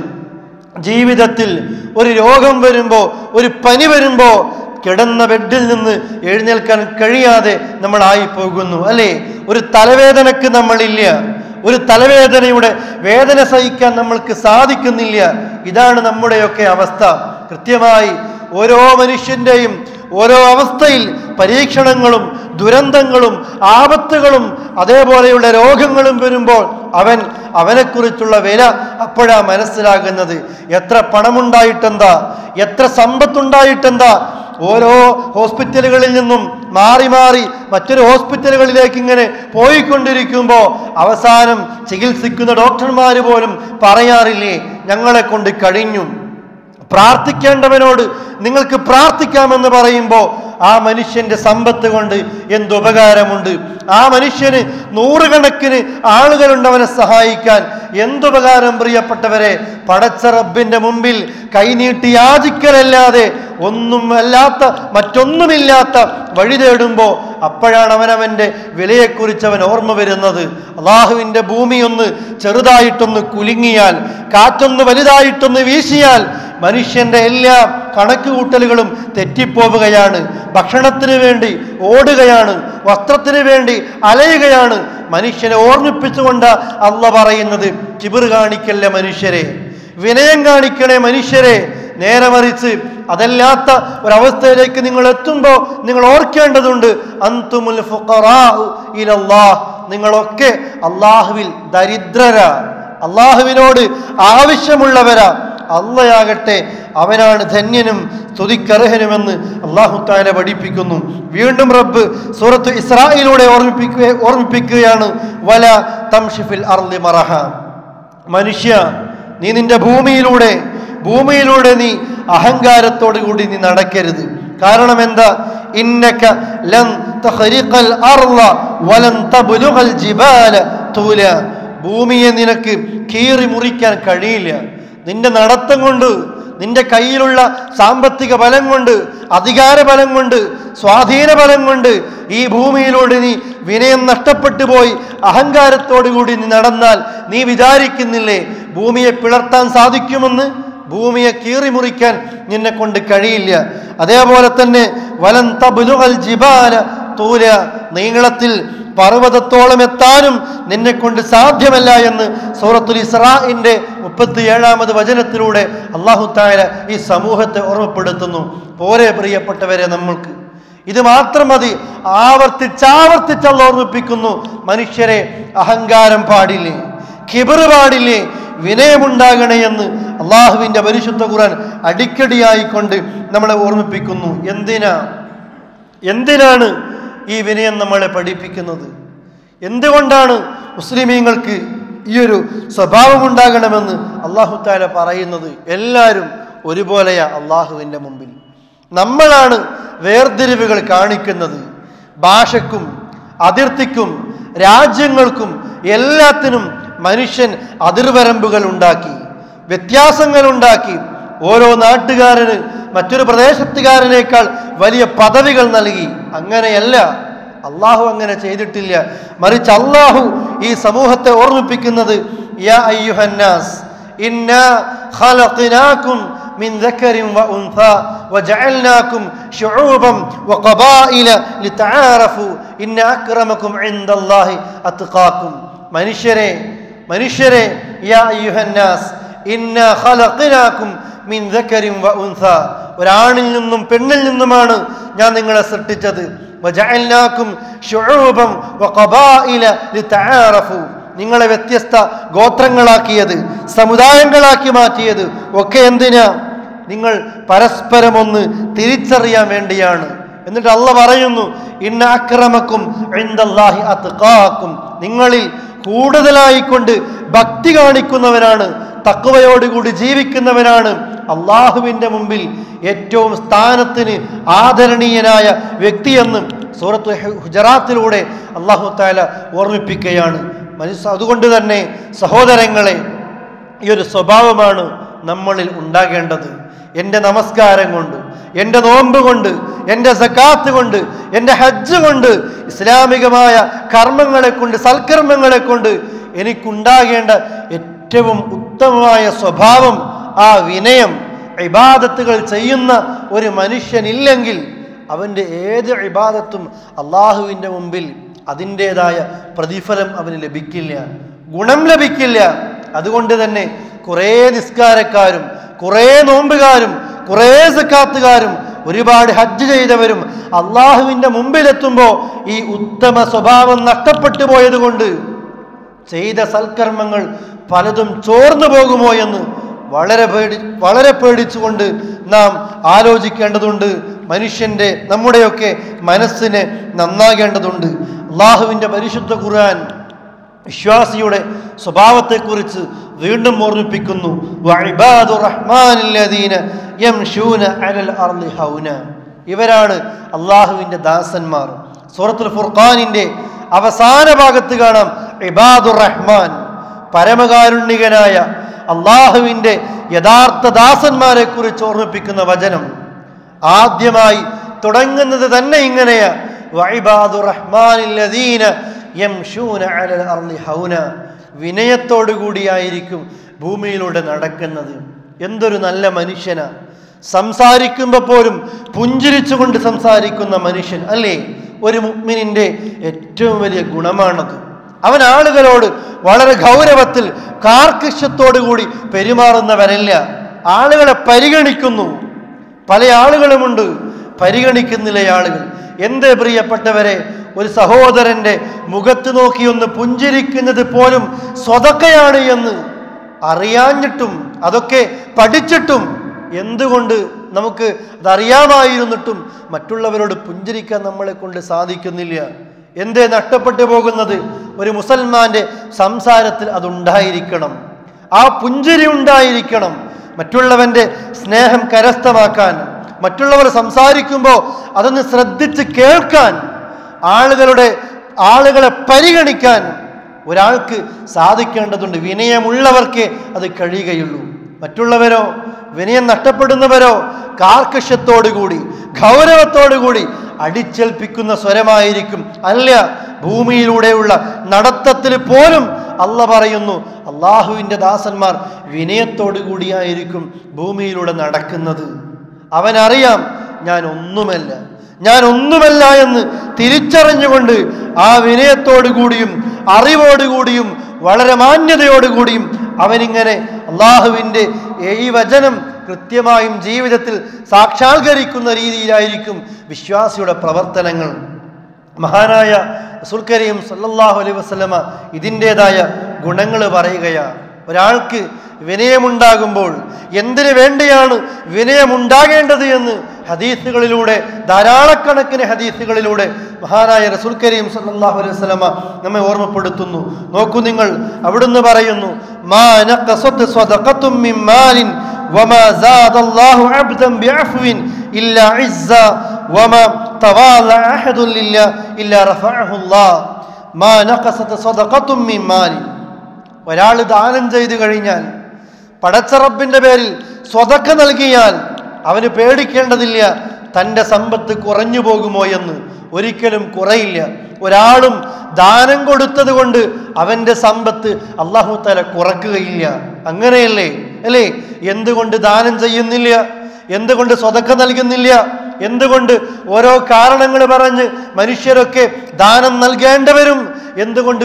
ജീവിതത്തിൽ ഒരു രോഗം വരുമ്പോൾ, ഒരു പനി വരുമ്പോൾ കിടന്ന ബെഡിൽ നിന്ന് എഴുന്നേൽക്കാൻ കഴിയാതെ നമ്മൾ ആയിപ്പോകുന്നു, അല്ലേ? ഒരു തലവേദനക്ക് നമ്മളില്ല, ഒരു തലവേദനയുടെ വേദന സഹിക്കാൻ നമ്മൾക്ക് സാധിക്കുന്നില്ല. ഇതാണ് നമ്മുടെയൊക്കെ അവസ്ഥ. കൃത്യമായി ഓരോ മനുഷ്യന്റെയും ഓരോ അവസ്ഥയിൽ പരീക്ഷണങ്ങളും ദുരന്തങ്ങളും ആപത്തുകളും അതേപോലെയുള്ള രോഗങ്ങളും വരുമ്പോൾ അവനെക്കുറിച്ചുള്ള വില അപ്പോഴാ മനസ്സിലാകുന്നത്. എത്ര പണമുണ്ടായിട്ടെന്താ, എത്ര സമ്പത്തുണ്ടായിട്ടെന്താ? ഓരോ ഹോസ്പിറ്റലുകളിൽ നിന്നും മാറി മാറി മറ്റൊരു ഹോസ്പിറ്റലുകളിലേക്ക് ഇങ്ങനെ പോയിക്കൊണ്ടിരിക്കുമ്പോൾ അവസാനം ചികിത്സിക്കുന്ന ഡോക്ടർമാർ പോലും പറയാറില്ലേ, ഞങ്ങളെ കൊണ്ട് കഴിഞ്ഞു. പ്രാർത്ഥിക്കേണ്ടവനോട് നിങ്ങൾക്ക് പ്രാർത്ഥിക്കാമെന്ന് പറയുമ്പോൾ ആ മനുഷ്യന്റെ സമ്പത്ത് കൊണ്ട് എന്തുപകാരമുണ്ട്? ആ മനുഷ്യന് നൂറുകണക്കിന് ആളുകളുണ്ട് അവനെ സഹായിക്കാൻ. എന്തുപകാരം പ്രിയപ്പെട്ടവരെ? പടച്ച റബ്ബിന്റെ മുമ്പിൽ കൈനീട്ടി യാചിക്കലല്ലാതെ മറ്റൊന്നുമില്ലാത്ത വഴി തേടുമ്പോൾ അപ്പോഴാണ് അവനവന്റെ വിലയെക്കുറിച്ച് അവൻ ഓർമ്മ വരുന്നത്. അള്ളാഹുവിന്റെ ഭൂമി ഒന്ന് ചെറുതായിട്ടൊന്ന് കുലുങ്ങിയാൽ, കാറ്റൊന്ന് വലുതായിട്ടൊന്ന് വീശിയാൽ മനുഷ്യന്റെ എല്ലാ കണക്കുകൂട്ടലുകളും തെറ്റിപ്പോവുകയാണ്. ഭക്ഷണത്തിന് വേണ്ടി ഓടുകയാണ്, വസ്ത്രത്തിന് വേണ്ടി അലയുകയാണ്. മനുഷ്യനെ ഓർമ്മിപ്പിച്ചുകൊണ്ട് അള്ളാഹ് പറയുന്നത്, കിബിർ കാണിക്കല്ല മനുഷ്യരെ, വിനയം കാണിക്കണേ മനുഷ്യരെ. നേരെ മറിച്ച് അതല്ലാത്ത ഒരവസ്ഥയിലേക്ക് നിങ്ങൾ എത്തുമ്പോൾ നിങ്ങൾ ഓർക്കേണ്ടതുണ്ട്, അൻതുമുൽ ഫുഖറാഉ ഇലല്ലാഹ്, നിങ്ങളൊക്കെ അള്ളാഹുവിൽ ദരിദ്രരാ, അള്ളാഹുവിനോട് ആവശ്യമുള്ളവരാ. അള്ളയാകട്ടെ അവനാണ് ധന്യനും സ്തുതിക്കർഹനുമെന്ന് അല്ലാഹു തആല പഠിപ്പിക്കുന്നു. വീണ്ടും റബ്ബ് സൂറത്ത് ഇസ്രായിലൂടെ ഓർമ്മിപ്പിക്കുകയാണ്, വല തംശിഫിൽ അർളി മറഹ, മനുഷ്യ നീ നിന്റെ ഭൂമിയിലൂടെ നീ അഹങ്കാരത്തോടു കൂടി നീ നടക്കരുത്. കാരണം എന്താ? ഇന്നക ലൻ തഖരിഖൽ അർള വലൻ തബ്ലുഗൽ ജിബാല തൂല, ഭൂമിയെ നിനക്ക് കീറി മുറിക്കാൻ കഴിയില്ല. നിന്റെ നടത്തം കൊണ്ട്, നിന്റെ കയ്യിലുള്ള സാമ്പത്തിക ബലം കൊണ്ട്, അധികാര ബലം കൊണ്ട്, സ്വാധീന ബലം കൊണ്ട് ഈ ഭൂമിയിലൂടെ നീ വിനയം നഷ്ടപ്പെട്ടു പോയി അഹങ്കാരത്തോടു കൂടി നീ നടന്നാൽ നീ വിചാരിക്കുന്നില്ലേ ഭൂമിയെ പിളർത്താൻ സാധിക്കുമെന്ന്? ഭൂമിയെ കീറി മുറിക്കാൻ നിന്നെ കൊണ്ട് കഴിയില്ല. അതേപോലെ തന്നെ വലൻ തബ്ലുഗൽ ജിബാല തൂല, നീളത്തിൽ പർവ്വതത്തോളം എത്താനും നിന്നെ കൊണ്ട് സാധ്യമല്ല എന്ന് സൂറത്തുൽ ഇസ്രാഇന്റെ 37-ാമത് വചനത്തിലൂടെ അല്ലാഹു തആല ഈ സമൂഹത്തെ ഓർമ്മപ്പെടുത്തുന്നു. പോരെ പ്രിയപ്പെട്ടവരെ, നമ്മൾക്ക് ഇത് മാത്രം മതി. ആവർത്തിച്ചാവർത്തിച്ച് അല്ലാഹു ഓർമ്മിപ്പിക്കുന്നു, മനുഷ്യരെ അഹങ്കാരം പാടില്ലേ, കിബർ പാടില്ലേ, വിനയമുണ്ടാകണേ എന്ന് അള്ളാഹുവിന്റെ പരിശുദ്ധ ഖുർആൻ അടിക്കടിയായിക്കൊണ്ട് നമ്മളെ ഓർമ്മിപ്പിക്കുന്നു. എന്തിനാണ് ഈ വിനയം നമ്മളെ പഠിപ്പിക്കുന്നത്? എന്തുകൊണ്ടാണ് മുസ്ലിമീങ്ങൾക്ക് ഈ ഒരു സ്വഭാവം ഉണ്ടാകണമെന്ന് അല്ലാഹു തആല പറയുന്നത്? എല്ലാവരും ഒരുപോലെയാ അള്ളാഹുവിൻ്റെ മുമ്പിൽ. നമ്മളാണ് വേർതിരിവുകൾ കാണിക്കുന്നത്. ഭാഷക്കും അതിർത്തിക്കും രാജ്യങ്ങൾക്കും എല്ലാത്തിനും മനുഷ്യൻ അതിർവരമ്പുകൾ ഉണ്ടാക്കി, വ്യത്യാസങ്ങൾ ഉണ്ടാക്കി. ഓരോ നാട്ടുകാരന് മറ്റൊരു പ്രദേശത്തുകാരനേക്കാൾ വലിയ പദവികൾ നൽകി. അങ്ങനെയല്ല, അള്ളാഹു അങ്ങനെ ചെയ്തിട്ടില്ല. മറിച്ച് അള്ളാഹു ഈ സമൂഹത്തെ ഓർമ്മിപ്പിക്കുന്നത്, യാ അയ്യുഹന്നാസ് ഇന്നാ ഖലഖനാകും മിൻ ദക്കറിൻ വ ഉൻസാ വജഅൽനാകും ശുഊബൻ വഖബായില ലിതആറഫു ഇന്ന അക്രമകും ഇൻദല്ലാഹി അത്ഖാകും. മനുഷ്യരെ യാ അയ്യുഹന്നാസ് ഇന്നാ ഖലഖനാകും മിൻ ദക്കറിൻ വ ഉൻസാ, ഒരാണിൽ നിന്നും പെണ്ണിൽ നിന്നുമാണ് ഞാൻ നിങ്ങളെ സൃഷ്ടിച്ചത്. വജഅൽനാകും ശുഊബൻ വഖബായില ലിതആറഫു, നിങ്ങളെ വ്യത്യസ്ത ഗോത്രങ്ങളാക്കിയത്, സമുദായങ്ങളാക്കി മാറ്റിയത് ഒക്കെ എന്തിനാ? നിങ്ങൾ പരസ്പരം ഒന്ന് തിരിച്ചറിയാൻ വേണ്ടിയാണ്. എന്നിട്ട് അല്ലാഹ് പറയുന്നു, ഇന്ന അക്രമക്കും ഇൻദല്ലാഹി അത്ഖാക്കും, നിങ്ങളിൽ കൂടുതലായിക്കൊണ്ട് ഭക്തി കാണിക്കുന്നവനാണ്, തഖ്വയോടുകൂടി ജീവിക്കുന്നവനാണ് അള്ളാഹുവിൻ്റെ മുമ്പിൽ ഏറ്റവും സ്ഥാനത്തിന് ആദരണീയനായ വ്യക്തിയെന്നും സൂറത്ത് ഹുജറാത്തിലൂടെ അല്ലാഹു തആല ഓർമ്മിപ്പിക്കുകയാണ്. അതുകൊണ്ട് തന്നെ സഹോദരങ്ങളെ, ഈ ഒരു സ്വഭാവമാണ് നമ്മളിൽ ഉണ്ടാകേണ്ടത്. എൻ്റെ നമസ്കാരം കൊണ്ട്, എൻ്റെ നോമ്പ് കൊണ്ട്, എൻ്റെ സക്കാത്ത് കൊണ്ട്, എൻ്റെ ഹജ്ജ് കൊണ്ട്, ഇസ്ലാമികമായ കർമ്മങ്ങളെ കൊണ്ട്, സൽക്കർമ്മങ്ങളെ കൊണ്ട് എനിക്കുണ്ടാകേണ്ട ഏറ്റവും ഉത്തമമായ സ്വഭാവം ആ വിനയം. ഇബാദത്തുകൾ ചെയ്യുന്ന ഒരു മനുഷ്യനില്ലെങ്കിൽ അവൻ്റെ ഏത് ഇബാദത്തും അള്ളാഹുവിൻ്റെ മുമ്പിൽ അതിൻ്റെതായ പ്രതിഫലം അവന് ലഭിക്കില്ല, ഗുണം ലഭിക്കില്ല. അതുകൊണ്ട് തന്നെ കുറേ നിസ്കാരക്കാരും, കുറേ നോമ്പുകാരും, കുറേ സക്കാത്തുകാരും, ഒരുപാട് ഹജ്ജ് ചെയ്തവരും അള്ളാഹുവിൻ്റെ മുമ്പിലെത്തുമ്പോൾ ഈ ഉത്തമ സ്വഭാവം നഷ്ടപ്പെട്ടു പോയത് കൊണ്ട് ചെയ്ത സൽക്കർമ്മങ്ങൾ പലതും ചോർന്നു പോകുമോ എന്ന് വളരെ പേടിച്ചുകൊണ്ട് നാം ആലോചിക്കേണ്ടതുണ്ട്. നമ്മുടെയൊക്കെ മനസ്സിനെ നന്നാകേണ്ടതുണ്ട്. അള്ളാഹുവിൻ്റെ പരിശുദ്ധ ഖുർആൻ വിശ്വാസിയുടെ സ്വഭാവത്തെക്കുറിച്ച് വീണ്ടും ഓർമ്മിപ്പിക്കുന്നു. വഇബാദു റഹ്മാനില്ലദീന യംശൂന അലൽ അർളി ഹൗന, ഇവരാണ് അള്ളാഹുവിൻ്റെ ദാസന്മാർ. സൂറത്തുൽ ഫുർഖാനിൻ്റെ അവസാന ഭാഗത്ത് കാണാം ഇബാദുർ റഹ്മാൻ, പരമകാരുണ്യകനായ അള്ളാഹുവിൻ്റെ യഥാർത്ഥ ദാസന്മാരെ കുറിച്ച് ഓർമ്മിപ്പിക്കുന്ന വചനം. ആദ്യമായി തുടങ്ങുന്നത് തന്നെ ഇങ്ങനെയാ, വഇബാദുർ റഹ്മാനില്ലദീന യംശൂന അലൽ അർളി ഹൗന, വിനയത്തോടു കൂടിയായിരിക്കും ഭൂമിയിലൂടെ നടക്കുന്നത്. എന്തൊരു നല്ല മനുഷ്യനാ! സംസാരിക്കുമ്പോൾ പോലും പുഞ്ചിരിച്ചുകൊണ്ട് സംസാരിക്കുന്ന മനുഷ്യൻ അല്ലേ? ഒരു മുഅ്മിനിന്റെ ഏറ്റവും വലിയ ഗുണമാണത്. അവൻ ആളുകളോട് വളരെ ഗൗരവത്തിൽ കാർക്കശ്യത്തോടു കൂടി പെരുമാറുന്നവരല്ല. ആളുകളെ പരിഗണിക്കുന്നു. പല ആളുകളുമുണ്ട് പരിഗണിക്കുന്നില്ല ആളുകൾ. എന്തേ പ്രിയപ്പെട്ടവരെ, ഒരു സഹോദരന്റെ മുഖത്ത് നോക്കി ഒന്ന് പുഞ്ചിരിക്കുന്നത് പോലും സ്വതക്കയാണ് എന്ന് അറിയാഞ്ഞിട്ടും അതൊക്കെ പഠിച്ചിട്ടും എന്തുകൊണ്ട് നമുക്ക് അതറിയാമായിരുന്നിട്ടും മറ്റുള്ളവരോട് പുഞ്ചിരിക്കാൻ നമ്മളെ കൊണ്ട് സാധിക്കുന്നില്ല? എന്തേ നഷ്ടപ്പെട്ടു പോകുന്നത്? ഒരു മുസൽമാന്റെ സംസാരത്തിൽ അതുണ്ടായിരിക്കണം, ആ പുഞ്ചിരി ഉണ്ടായിരിക്കണം. മറ്റുള്ളവന്റെ സ്നേഹം കരസ്ഥമാക്കാൻ, മറ്റുള്ളവർ സംസാരിക്കുമ്പോൾ അതൊന്ന് ശ്രദ്ധിച്ച് കേൾക്കാൻ, ആളുകളെ പരിഗണിക്കാൻ ഒരാൾക്ക് സാധിക്കേണ്ടതുണ്ട്. വിനയമുള്ളവർക്കേ അത് കഴിയുകയുള്ളൂ. മറ്റുള്ളവരോ, വിനയം നഷ്ടപ്പെടുന്നവരോ കാർക്കശ്യത്തോടുകൂടി ഗൗരവത്തോടുകൂടി അടിച്ചേൽപ്പിക്കുന്ന സ്വരമായിരിക്കും. അല്ല, ഭൂമിയിലൂടെയുള്ള നടത്തത്തിൽ പോലും അല്ല പറയുന്നു, അള്ളാഹുവിൻ്റെ ദാസന്മാർ വിനയത്തോടു കൂടിയായിരിക്കും ഭൂമിയിലൂടെ നടക്കുന്നത്. അവനറിയാം ഞാൻ ഒന്നുമല്ല എന്ന് തിരിച്ചറിഞ്ഞുകൊണ്ട് ആ വിനയത്തോടുകൂടിയും അറിവോടുകൂടിയും വളരെ മാന്യതയോടുകൂടിയും അവനിങ്ങനെ അള്ളാഹുവിൻ്റെ ഈ വചനം കൃത്യമായും ജീവിതത്തിൽ സാക്ഷാത്കരിക്കുന്ന രീതിയിലായിരിക്കും വിശ്വാസിയുടെ പ്രവർത്തനങ്ങൾ. മഹാനായ റസൂൽ കരീം സല്ലല്ലാഹു അലൈഹി വസല്ലമ ഇതിൻ്റെതായ ഗുണങ്ങൾ പറയുകയാണ്. ഒരാൾക്ക് വിനയമുണ്ടാകുമ്പോൾ എന്തിനു വേണ്ടിയാണ് വിനയമുണ്ടാകേണ്ടത് എന്ന് ഹദീസുകളിലൂടെ, ധാരാളക്കണക്കിന് ഹദീസുകളിലൂടെ മഹാനായ റസൂൽ കരീം സല്ലല്ലാഹു അലൈഹി വസല്ലമ നമ്മെ ഓർമ്മപ്പെടുത്തുന്നു. നോക്കൂ നിങ്ങൾ, അവിടുന്ന് പറയുന്നു, മാ നഖസത് സദഖത്തും മിൻ മാലിൻ വമാ സാദല്ലാഹു അബ്ദൻ ബിഅഫ്വിൻ ഇല്ലാ ഇസ്സ വമാ തവാല അഹദുൻ ലില്ലാഹി ഇല്ലാ റഫഅഹു അല്ലാഹ്. മാ നഖസത് സദഖത്തും മിൻ മാലിൻ. ഒരാൾ ദാനം ചെയ്തു കഴിഞ്ഞാൽ, പടച്ച റബ്ബിന്റെ പേരിൽ സ്വതക്ക നൽകിയാൽ അവന് പേടിക്കേണ്ടതില്ല തൻ്റെ സമ്പത്ത് കുറഞ്ഞു പോകുമോ എന്ന്. ഒരിക്കലും കുറയില്ല. ഒരാളും ദാനം കൊടുത്തത് കൊണ്ട് അവൻ്റെ സമ്പത്ത് അല്ലാഹു തആല കുറക്കുകയില്ല. അങ്ങനെയല്ലേ അല്ലേ? എന്തുകൊണ്ട് ദാനം ചെയ്യുന്നില്ല? എന്തുകൊണ്ട് സ്വതക്ക നൽകുന്നില്ല? എന്തുകൊണ്ട് ഓരോ കാരണങ്ങൾ പറഞ്ഞ് മനുഷ്യരൊക്കെ ദാനം നൽകേണ്ടവരും എന്തുകൊണ്ട്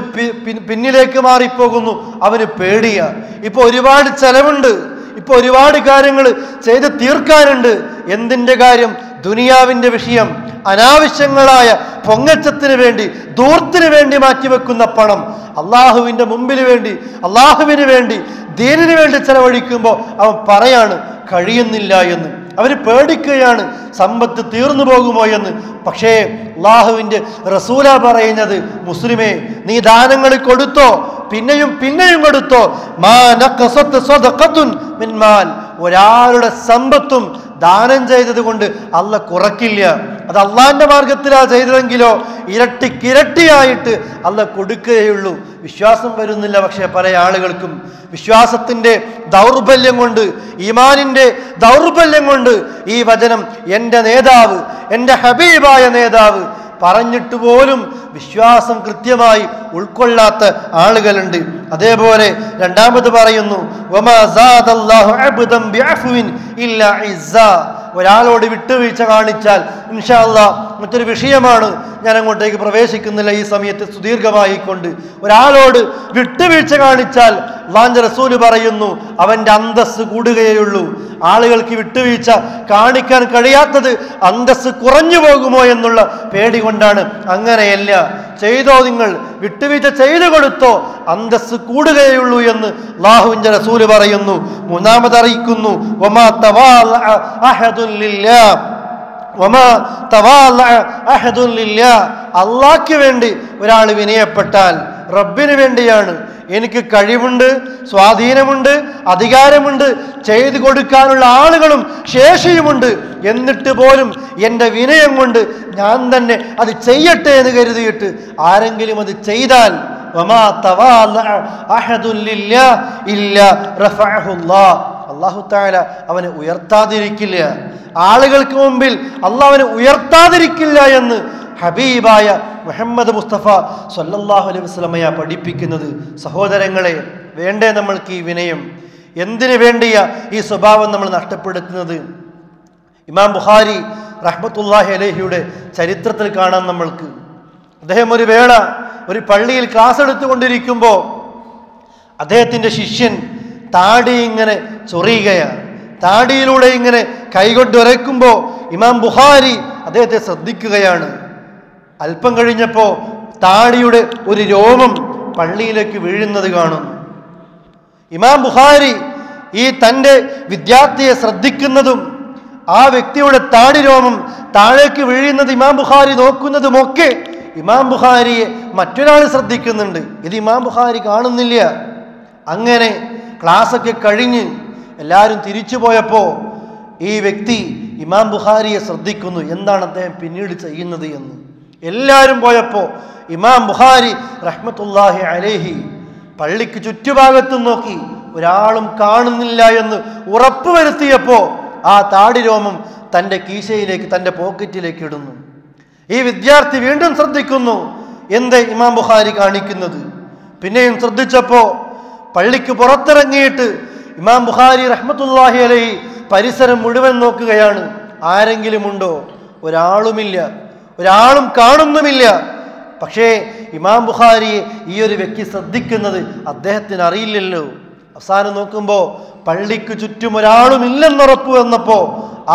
പിന്നിലേക്ക് മാറിപ്പോകുന്നു? അവന് പേടിയാ. ഇപ്പൊ ഒരുപാട് ചെലവുണ്ട്, ഇപ്പൊ ഒരുപാട് കാര്യങ്ങൾ ചെയ്ത് തീർക്കാനുണ്ട്. എന്തിൻ്റെ കാര്യം? ദുനിയാവിൻ്റെ വിഷയം. അനാവശ്യങ്ങളായ പൊങ്ങച്ചത്തിന് വേണ്ടി, ധൂർത്തിന് വേണ്ടി മാറ്റിവെക്കുന്ന പണം അള്ളാഹുവിൻ്റെ മുമ്പിന് വേണ്ടി, അള്ളാഹുവിന് വേണ്ടി, ദീനിന് വേണ്ടി ചെലവഴിക്കുമ്പോൾ അവൻ പറയാണ് കഴിയുന്നില്ല എന്ന്. അവര് പേടിക്കുകയാണ് സമ്പത്ത് തീർന്നു പോകുമോ എന്ന്. പക്ഷേ അള്ളാഹുവിൻ്റെ റസൂല പറയുന്നത്, മുസ്ലിമേ, നീ ദാനങ്ങൾ കൊടുത്തോ, പിന്നെയും കൊടുത്തോ. മാ നഖസത് സദഖത്തുൻ മിൻ മാൽ. ഒരാളുടെ സമ്പത്തും ദാനം ചെയ്തത് കൊണ്ട് അല്ല കുറക്കില്ല. അത് അള്ളാഹിന്റെ മാർഗത്തിലാ ചെയ്തതെങ്കിലോ ഇരട്ടിക്കിരട്ടിയായിട്ട് അല്ല കൊടുക്കുകയുള്ളൂ. വിശ്വാസം വരുന്നില്ല. പക്ഷെ പല ആളുകൾക്കും വിശ്വാസത്തിന്റെ ദൗർബല്യം കൊണ്ട്, ഈമാനിന്റെ ദൗർബല്യം കൊണ്ട് ഈ വചനം എൻ്റെ നേതാവ്, എൻ്റെ ഹബീബായ നേതാവ് പറഞ്ഞിട്ട് പോലും വിശ്വാസം കൃത്യമായി ഉൾക്കൊള്ളാത്ത ആളുകളുണ്ട്. അതേപോലെ രണ്ടാമത് പറയുന്നു, വമാ സാദല്ലാഹു അബ്ദൻ ബിഅഫ്വിൻ ഇല്ലാ ഇസ്സ. ഒരാളോട് വിട്ടുവീഴ്ച കാണിച്ചാൽ, ഇൻഷാ അല്ലാഹ് മറ്റൊരു വിഷയമാണ്, ഞാൻ അങ്ങോട്ടേക്ക് പ്രവേശിക്കുന്നില്ല ഈ സമയത്ത് സുദീർഘമായിക്കൊണ്ട്. ഒരാളോട് വിട്ടുവീഴ്ച കാണിച്ചാൽ അല്ലാഹുവിന്റെ റസൂല് പറയുന്നു അവന്റെ അന്തസ്സ് കൂടുകയുള്ളൂ. ആളുകൾക്ക് വിട്ടുവീഴ്ച കാണിക്കാൻ കഴിയാത്തത് അന്തസ്സ് കുറഞ്ഞു പോകുമോ എന്നുള്ള പേടി കൊണ്ടാണ്. അങ്ങനെയല്ല, ചെയ്തോ, നിങ്ങൾ വിട്ടുവീഴ്ച ചെയ്തു കൊടുത്തോ, അന്തസ്സ് കൂടുകയുള്ളൂ എന്ന് അല്ലാഹുവിന്റെ റസൂല് പറയുന്നു. മൂന്നാമത് അറിയിക്കുന്നു, വമാ തവാലഅ അഹദുൻ ലില്ലാഹ് വമാ തവാലഅ അഹദുൻ ലില്ലാഹ്. അല്ലാഹ്ക്ക് വേണ്ടി ഒരാൾ വിനയപ്പെട്ടാൽ, റബ്ബിന് വേണ്ടിയാണ്, എനിക്ക് കഴിവുണ്ട്, സ്വാധീനമുണ്ട്, അധികാരമുണ്ട്, ചെയ്തു കൊടുക്കാനുള്ള ആളുകളും ശേഷിയുമുണ്ട്, എന്നിട്ട് പോലും എൻ്റെ വിനയം കൊണ്ട് ഞാൻ തന്നെ അത് ചെയ്യട്ടെ എന്ന് കരുതിയിട്ട് ആരെങ്കിലും അത് ചെയ്താൽ, വമാ തവാലഅ അഹദുൻ ലില്ലാഹി ഇല്ലാ റഫഅഹു അല്ലാഹ്. അല്ലാഹു തആല അവനെ ഉയർത്താതിരിക്കില്ല. ആളുകൾക്ക് മുമ്പിൽ അല്ലാഹു അവനെ ഉയർത്താതിരിക്കില്ല എന്ന് ഹബീബായ മുഹമ്മദ് മുസ്തഫ സല്ലല്ലാഹു അലൈഹി വസല്ലമയ പഠിപ്പിക്കുന്നത്. സഹോദരങ്ങളെ, വേണ്ടേ നമ്മൾക്ക് ഈ വിനയം? എന്തിനു വേണ്ടിയ ഈ സ്വഭാവം നമ്മൾ നഷ്ടപ്പെടുത്തുന്നത്? ഇമാം ബുഖാരി റഹ്മത്തുള്ളാഹി അലൈഹിയുടെ ചരിത്രത്തിൽ കാണാം നമ്മൾക്ക്. അദ്ദേഹം ഒരു വേള ഒരു പള്ളിയിൽ ക്ലാസ് എടുത്തുകൊണ്ടിരിക്കുമ്പോൾ അദ്ദേഹത്തിൻ്റെ ശിഷ്യൻ താടി ഇങ്ങനെ ചൊറിയുകയാണ്. താടിയിലൂടെ ഇങ്ങനെ കൈകൊണ്ട് ഉരയ്ക്കുമ്പോൾ ഇമാം ബുഖാരി അദ്ദേഹത്തെ ശ്രദ്ധിക്കുകയാണ്. അല്പം കഴിഞ്ഞപ്പോൾ താടിയുടെ ഒരു രോമം പള്ളിയിലേക്ക് വീഴുന്നത് കാണുന്നു. ഇമാം ബുഖാരി ഈ തൻ്റെ വിദ്യാർത്ഥിയെ ശ്രദ്ധിക്കുന്നതും ആ വ്യക്തിയുടെ താടി രോമം താഴേക്ക് വീഴുന്നത് ഇമാം ബുഖാരി നോക്കുന്നതുമൊക്കെ ഇമാം ബുഖാരിയെ മറ്റൊരാൾ ശ്രദ്ധിക്കുന്നുണ്ട്. ഇത് ഇമാം ബുഖാരി കാണുന്നില്ല. അങ്ങനെ ക്ലാസ്സൊക്കെ കഴിഞ്ഞ് എല്ലാവരും തിരിച്ചു പോയപ്പോൾ ഈ വ്യക്തി ഇമാം ബുഖാരിയെ ശ്രദ്ധിക്കുന്നു, എന്താണ് അദ്ദേഹം പിന്നീട് ചെയ്യുന്നത് എന്ന്. എല്ലാവരും പോയപ്പോൾ ഇമാം ബുഖാരി റഹ്മത്തുള്ളാഹി അലൈഹി പള്ളിക്ക് ചുറ്റുഭാഗത്തും നോക്കി, ഒരാളും കാണുന്നില്ല എന്ന് ഉറപ്പുവരുത്തിയപ്പോൾ ആ താടി രോമം തൻ്റെ കീശയിലേക്ക്, തൻ്റെ പോക്കറ്റിലേക്ക് ഇടുന്നു. ഈ വിദ്യാർത്ഥി വീണ്ടും ശ്രദ്ധിക്കുന്നു, എന്തേ ഇമാം ബുഖാരി കാണിക്കുന്നത്. പിന്നെയും ശ്രദ്ധിച്ചപ്പോൾ പള്ളിക്ക് പുറത്തിറങ്ങിയിട്ട് ഇമാം ബുഖാരി റഹ്മത്തുള്ളാഹി അലൈഹി പരിസരം മുഴുവൻ നോക്കുകയാണ്. ആരെങ്കിലും ഉണ്ടോ? ഒരാളുമില്ല, ഒരാളും കാണുന്നുമില്ല. പക്ഷേ ഇമാം ബുഖാരിയെ ഈ ഒരു വ്യക്തി ശ്രദ്ധിക്കുന്നത് അദ്ദേഹത്തിന് അറിയില്ലല്ലോ. അവസാനം നോക്കുമ്പോൾ പള്ളിക്ക് ചുറ്റും ഒരാളുമില്ലെന്നുറപ്പ് വന്നപ്പോൾ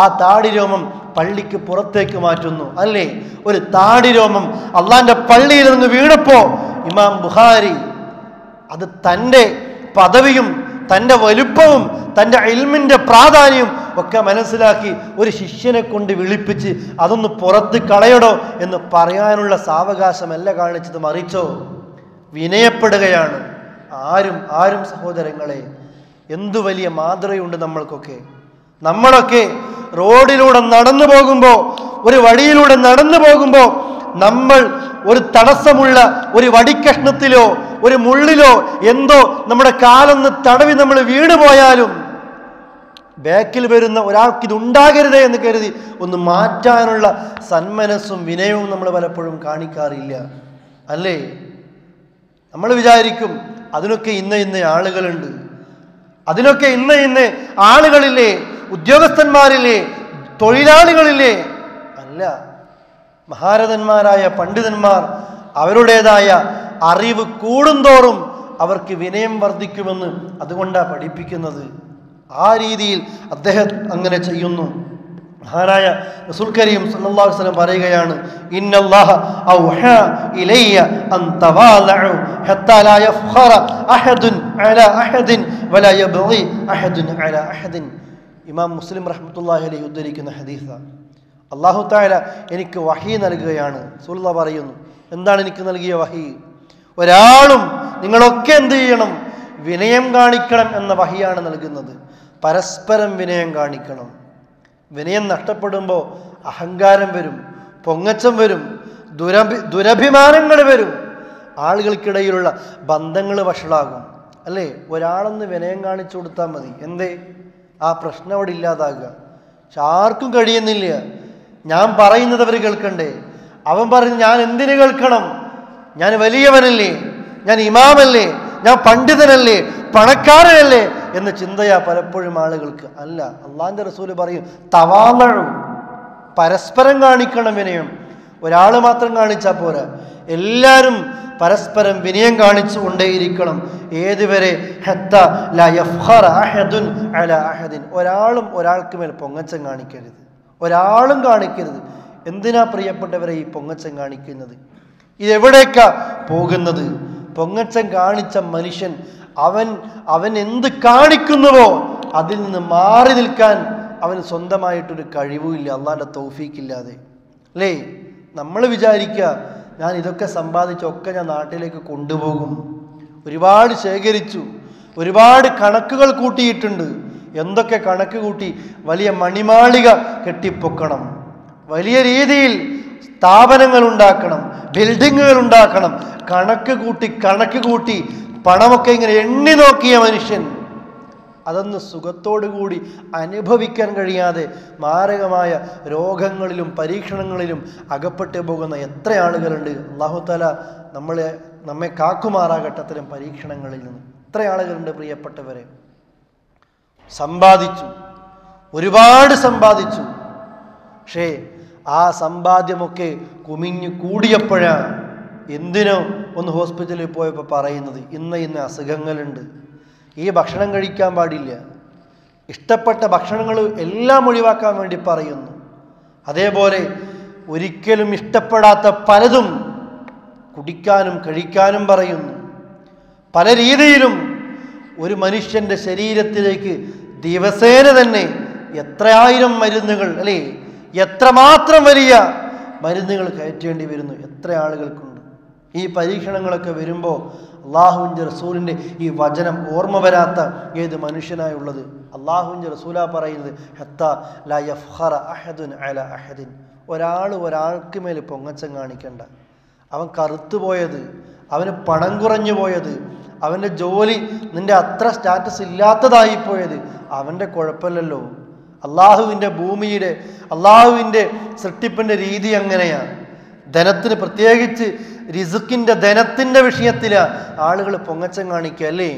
ആ താടി രോമം പള്ളിക്ക് പുറത്തേക്ക് മാറ്റുന്നു. അല്ലേ, ഒരു താടി രോമം അള്ളാന്റെ പള്ളിയിൽ നിന്ന് വീണപ്പോൾ ഇമാം ബുഖാരി അത് തൻ്റെ പദവിയും തൻ്റെ വലുപ്പവും തൻ്റെ ഇൽമിൻ്റെ പ്രാധാന്യവും ഒക്കെ മനസ്സിലാക്കി ഒരു ശിഷ്യനെ കൊണ്ട് വിളിപ്പിച്ച് അതൊന്ന് പുറത്ത് കളയടോ എന്ന് പറയാനുള്ള സാവകാശമല്ല കാണിച്ചത്, മറിച്ചോ വിനയപ്പെടുകയാണ്. ആരും സഹോദരങ്ങളെ, എന്തു വലിയ മാതൃകയുണ്ട് നമ്മൾക്കൊക്കെ. നമ്മളൊക്കെ റോഡിലൂടെ നടന്നു പോകുമ്പോൾ, ഒരു വഴിയിലൂടെ നടന്നു പോകുമ്പോൾ നമ്മൾ ഒരു തടസ്സമുള്ള ഒരു വടിക്കഷ്ണത്തിലോ ഒരു മുള്ളിലോ എന്തോ നമ്മുടെ കാലൊന്ന് തടവി നമ്മൾ വീണുപോയാലും ബാക്കിൽ വരുന്ന ഒരാൾക്ക് ഇതുണ്ടാകരുതേ എന്ന് കരുതി ഒന്ന് മാറ്റാനുള്ള സന്മനസ്സും വിനയവും നമ്മൾ പലപ്പോഴും കാണിക്കാറില്ല. അല്ലേ? നമ്മൾ വിചാരിക്കും അതിനൊക്കെ ഇന്ന ആളുകളുണ്ട്, അതിനൊക്കെ ഇന്ന ആളുകളില്ലേ, ഉദ്യോഗസ്ഥന്മാരില്ലേ, തൊഴിലാളികളില്ലേ. അല്ല, മഹാരഥന്മാരായ പണ്ഡിതന്മാർ അവരുടേതായ അറിവ് കൂടുന്തോറും അവർക്ക് വിനയം വർദ്ധിക്കുമെന്ന് അതുകൊണ്ടാണ് പഠിപ്പിക്കുന്നത്. ആ രീതിയിൽ അദ്ദേഹം അങ്ങനെ ചെയ്യുന്നു. മഹാനായ റസൂൽ കരീം സല്ലല്ലാഹു അലൈഹി വസല്ലം പറയുകയാണ്, ഇന്നല്ലാഹ ഔഹാ ഇലയ്യ അൻ തവാലഉ ഹത്താ ലാ യഫ്ഖറ അഹദുൻ അലാ അഹദിൻ വലാ യബ്ഗി അഹദുൻ അലാ അഹദിൻ. ഇമാം മുസ്ലിം റഹ്മത്തുള്ളാഹി അലൈഹി ഉദ്ധരിക്കുന്ന ഹദീസാണ്. അല്ലാഹു തആല എനിക്ക് വഹി നൽകുകയാണ്. റസൂലുള്ളാഹി പറയുന്നു, എന്താണ് എനിക്ക് നൽകിയ വഹി? ഒരാളും നിങ്ങളൊക്കെ എന്ത് ചെയ്യണം? വിനയം കാണിക്കണം എന്ന വഹിയാണ് നൽകുന്നത്. പരസ്പരം വിനയം കാണിക്കണം. വിനയം നഷ്ടപ്പെടുമ്പോൾ അഹങ്കാരം വരും, പൊങ്ങച്ചം വരും, ദുരഭിമാനങ്ങൾ വരും, ആളുകൾക്കിടയിലുള്ള ബന്ധങ്ങൾ വഷളാകും. അല്ലേ? ഒരാളൊന്ന് വിനയം കാണിച്ചു കൊടുത്താൽ മതി. എന്തേ? ആ പ്രശ്നം അവിടെ ഇല്ലാതാകുക. പക്ഷെ ആർക്കും കഴിയുന്നില്ല. ഞാൻ പറയുന്നത് അവർ കേൾക്കണ്ടേ? അവൻ പറഞ്ഞു, ഞാൻ എന്തിനു കേൾക്കണം? ഞാൻ വലിയവനല്ലേ, ഞാൻ ഇമാമല്ലേ, ഞാൻ പണ്ഡിതനല്ലേ, പണക്കാരനല്ലേ എന്ന ചിന്തയാ പലപ്പോഴും ആളുകൾക്ക്. അല്ല, അള്ളാന്റെ റസൂല് പറയും, തവാലഉ, പരസ്പരം കാണിക്കണം വിനയം. ഒരാൾ മാത്രം കാണിച്ചാൽ പോരാ, എല്ലാവരും പരസ്പരം വിനയം കാണിച്ചു കൊണ്ടേയിരിക്കണം. ഏതുവരെ? ഹത്താ ലാ യഫ്ഖറ അഹദുൻ അലാ അഹദിൻ. ഒരാളും ഒരാൾക്ക് മേൽ പൊങ്ങച്ചം കാണിക്കരുത്, ഒരാളും കാണിക്കരുത്. എന്തിനാ പ്രിയപ്പെട്ടവരെ ഈ പൊങ്ങച്ചം കാണിക്കുന്നത്? ഇതെവിടേക്കാ പോകുന്നത്? പൊങ്ങച്ചം കാണിച്ച മനുഷ്യൻ അവൻ എന്ത് കാണിക്കുന്നുവോ അതിൽ നിന്ന് മാറി നിൽക്കാൻ അവന് സ്വന്തമായിട്ടൊരു കഴിവുമില്ല, അള്ളാന്റെ തൗഫീഖില്ലാതെ. അല്ലേ? നമ്മൾ വിചാരിക്കുക, ഞാൻ ഇതൊക്കെ സമ്പാദിച്ചൊക്കെ ഞാൻ നാട്ടിലേക്ക് കൊണ്ടുപോകും, ഒരുപാട് ശേഖരിച്ചു, ഒരുപാട് കണക്കുകൾ കൂട്ടിയിട്ടുണ്ട്. എന്തൊക്കെ കണക്ക് കൂട്ടി? വലിയ മണിമാളിക കെട്ടിപ്പൊക്കണം, വലിയ രീതിയിൽ സ്ഥാപനങ്ങൾ ഉണ്ടാക്കണം, ബിൽഡിങ്ങുകൾ ഉണ്ടാക്കണം. കണക്ക് കൂട്ടി പണമൊക്കെ ഇങ്ങനെ എണ്ണി നോക്കിയ മനുഷ്യൻ അതൊന്ന് സുഖത്തോടുകൂടി അനുഭവിക്കാൻ കഴിയാതെ മാരകമായ രോഗങ്ങളിലും പരീക്ഷണങ്ങളിലും അകപ്പെട്ടു പോകുന്ന എത്ര ആളുകളുണ്ട്. അല്ലാഹു തആല നമ്മെ കാക്കുമാറാകട്ടെ അത്തരം പരീക്ഷണങ്ങളിൽ നിന്ന്. എത്ര ആളുകളുണ്ട് പ്രിയപ്പെട്ടവരെ? സമ്പാദിച്ചു, ഒരുപാട് സമ്പാദിച്ചു, പക്ഷേ ആ സമ്പാദ്യമൊക്കെ കുമിഞ്ഞു കൂടിയപ്പോഴാണ് എന്തിനോ ഒന്ന് ഹോസ്പിറ്റലിൽ പോയപ്പോൾ പറയുന്നത് ഇന്ന അസുഖങ്ങളുണ്ട്, ഈ ഭക്ഷണം കഴിക്കാൻ പാടില്ല, ഇഷ്ടപ്പെട്ട ഭക്ഷണങ്ങൾ എല്ലാം ഒഴിവാക്കാൻ വേണ്ടി പറയുന്നു. അതേപോലെ ഒരിക്കലും ഇഷ്ടപ്പെടാത്ത പലതും കുടിക്കാനും കഴിക്കാനും പറയുന്നു. പല രീതിയിലും ഒരു മനുഷ്യൻ്റെ ശരീരത്തിലേക്ക് ദിവസേന തന്നെ എത്രയായിരം മരുന്നുകൾ, അല്ലേ, എത്രമാത്രം വലിയ മരുന്നുകൾ കയറ്റേണ്ടി വരുന്നു, എത്ര ആളുകൾക്കുണ്ട്. ഈ പരീക്ഷണങ്ങളൊക്കെ വരുമ്പോൾ അള്ളാഹുവിൻ്റെ റസൂലിൻ്റെ ഈ വചനം ഓർമ്മ വരാത്ത ഏത് മനുഷ്യനായുള്ളത്? അള്ളാഹുവിൻ്റെ റസൂലാ പറയുന്നത് ഹത്താ ലാ യഫ്ഖറ അഹദുൻ അലാ അഹദിൻ, ഒരാൾക്ക് മേൽ പൊങ്ങച്ചം കാണിക്കണ്ട. അവൻ കറുത്തുപോയത്, അവന് പണം കുറഞ്ഞു പോയത്, അവൻ്റെ ജോലി നിൻ്റെ അത്ര സ്റ്റാറ്റസ് ഇല്ലാത്തതായിപ്പോയത് അവൻ്റെ കുഴപ്പമില്ലല്ലോ. അള്ളാഹുവിൻ്റെ ഭൂമിയുടെ, അള്ളാഹുവിൻ്റെ സൃഷ്ടിപ്പിൻ്റെ രീതി അങ്ങനെയാണ്. ധനത്തിന്, പ്രത്യേകിച്ച് റിസ്ക്കിൻ്റെ ധനത്തിൻ്റെ വിഷയത്തിലാണ് ആളുകൾ പൊങ്ങച്ചം കാണിക്കുക, അല്ലേ?